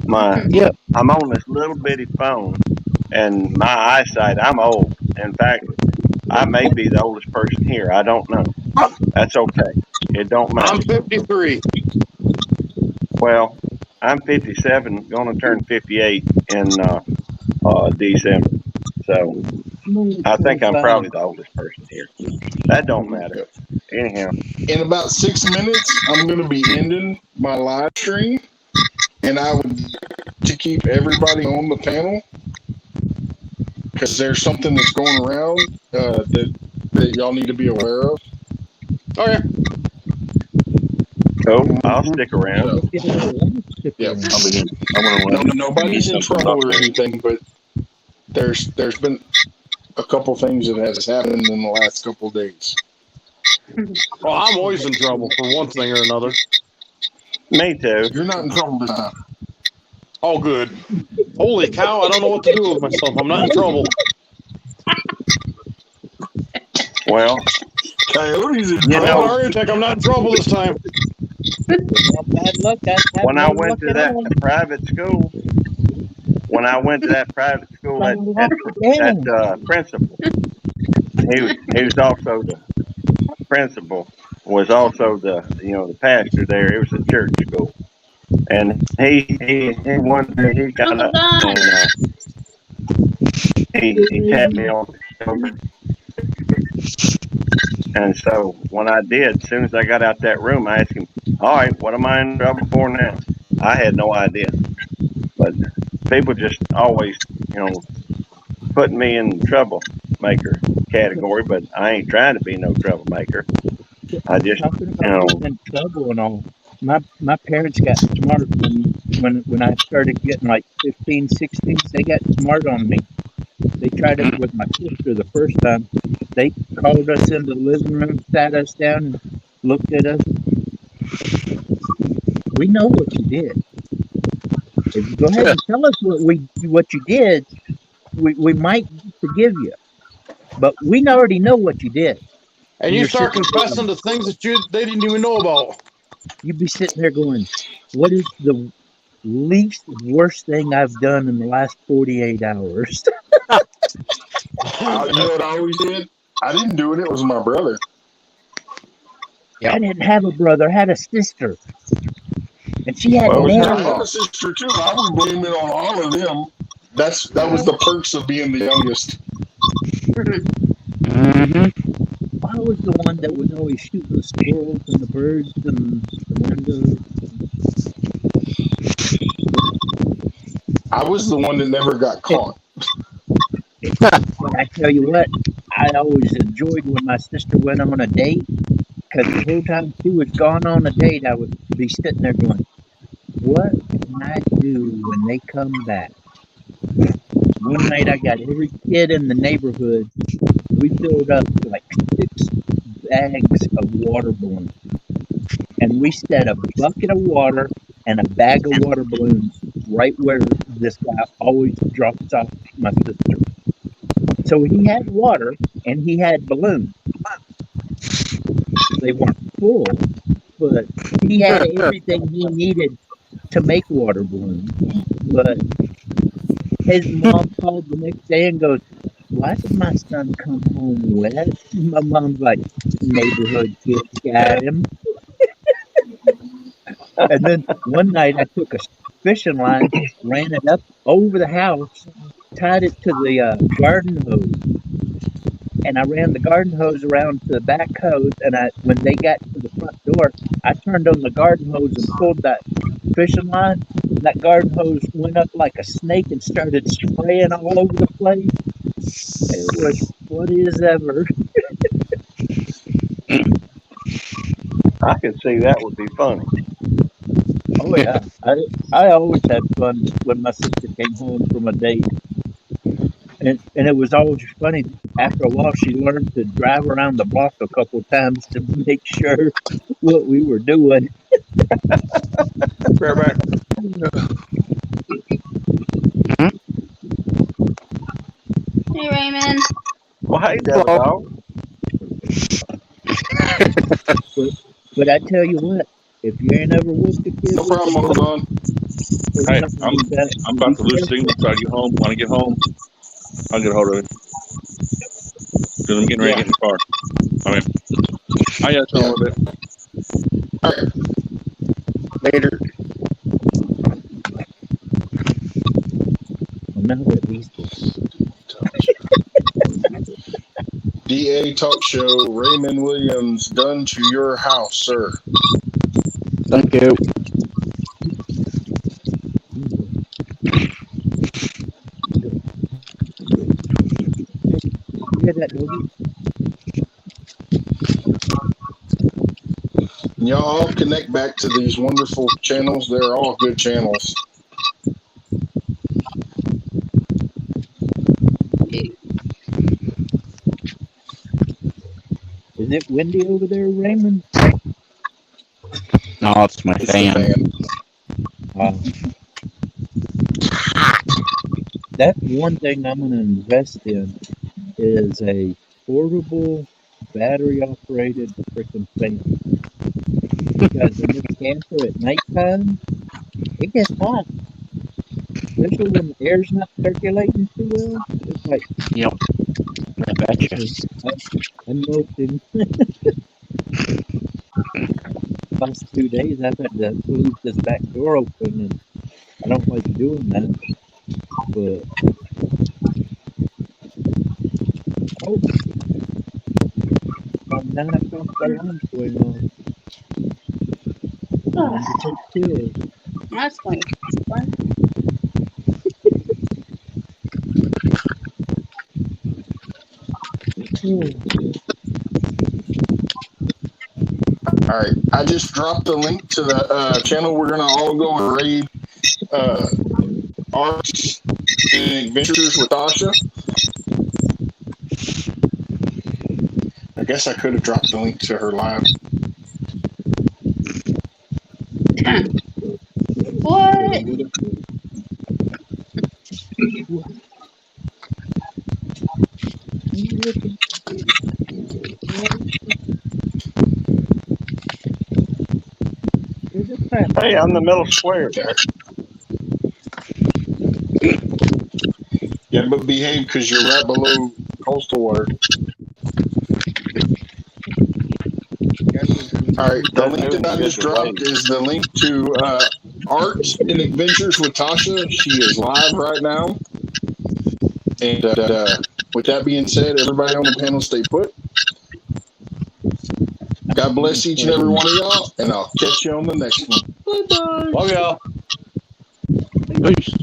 Yep. I'm on this little bitty phone, and my eyesight. I'm old. In fact, I may be the oldest person here. I don't know. That's okay. It don't I'm matter. 53. Well, I'm 57, going to turn 58 in December. So I think I'm 25. probably the oldest person here. That don't matter. Yep. Anyhow, In about 6 minutes, I'm going to be ending my live stream, and I would to keep everybody on the panel because there's something that's going around that y'all need to be aware of. Oh, yeah. cool. I'll stick around. So, Get a little stick yeah, around. I'll be here. I'm gonna run. nobody's in trouble or anything, but there's been a couple things that has happened in the last couple days. Well, I'm always in trouble for one thing or another. Me too. You're not in trouble this time. Oh, good. Holy cow, I don't know what to do with myself. I'm not in trouble. Well, Coyote's in You I have know- an heart attack. I'm not in trouble this time. Well, bad luck. I have when no I went luck to at that all. private school, that principal, he was also the principal, was also the pastor there. It was a church school, and he one day he got Uncle up Don. and he tapped me on the shoulder. And so when I did, as soon as I got out that room, I asked him, "All right, what am I in trouble for now?" I had no idea, but people just always, putting me in the troublemaker category. But I ain't trying to be no troublemaker. I just, Talking about getting in trouble and all. My parents got smart when I started getting like 15, 16. They got smart on me. They tried it with my sister the first time. They called us into the living room, sat us down, and looked at us. We know what you did. If you go ahead and tell us what you did, we might forgive you. But we already know what you did. And you Your start sister confessing to things that they didn't even know about. you'd be sitting there going, "What is the least worst thing I've done in the last 48 hours?" You know what I always did? I didn't do it. It was my brother. I didn't have a brother, I had a sister, and she had What was her I nails. had a fault? sister too. I would blame it on all of them. That was the perks of being the youngest. Mm-hmm. I was the one that was always shooting the squirrels and the birds and the windows. I was the one that never got It, caught. but I tell you what, I always enjoyed when my sister went on a date because the whole time she was gone on a date, I would be sitting there going, "What can I do when they come back?" One night I got every kid in the neighborhood. We filled up like 6 bags of water balloons, and we set a bucket of water and a bag of water balloons right where this guy always drops off my sister. So he had water and he had balloons. They weren't full, but he had everything he needed to make water balloons. But his mom called the next day and goes, "Why did my son come home wet?" My mom's like, "Neighborhood kids got him." And then one night I took a fishing line, ran it up over the house, tied it to the garden hose, and I ran the garden hose around to the back hose. And when they got to the front door, I turned on the garden hose and pulled that fishing line. And that garden hose went up like a snake and started spraying all over the place. It was funny as ever. I could see that would be funny. Oh yeah, I always had fun when my sister came home from a date. And it was always funny. After a while, she learned to drive around the block a couple times to make sure what we were doing. Right back. Hey, Raymond. Well, hey, Devil Hello. Dog. But but I tell you what, if you ain't ever whooped a kid No with a problem, Uncle broom Don. or Hey, something I'm like that, I'm about be to lose careful. signal, so I get home. When I get home, I'll get a hold of it because I'm getting ready to Yeah. get in the car. I mean, I got you in a Yeah. little bit. All right. Later. Well, now that he's DA Talk Show. Raymond Williams done to your house, sir. Thank you. you hear that, Doggy? And y'all all connect back to these wonderful channels. They're all good channels. Is it windy over there, Raymond? No, it's my It's the fan. fan. Uh, that's one thing I'm going to invest in is a portable battery operated freaking fan. Because in this camper at nighttime, it gets hot, especially when the air's not circulating too well. It's like Yep. I betcha. I, I'm melting. Last 2 days, I've had to leave this back door open, and I don't like doing that. But oh, about 9 o'clock, the alarm's going off. Time to take pills. That's going to be fun. All right. I just dropped the link to the channel. We're going to all go and raid Arts and Adventures with Tasha. I guess I could have dropped the link to her live. What? Hey, I'm the middle square. Okay. Yeah, but behave because you're right below coastal water. All right, the That link that doing I good just to dropped wait. is the link to Arts and Adventures with Tasha. She is live right now. And with that being said, everybody on the panel stay put. God bless each and every one of y'all, and I'll catch you on the next one. Bye-bye. Love y'all. Peace.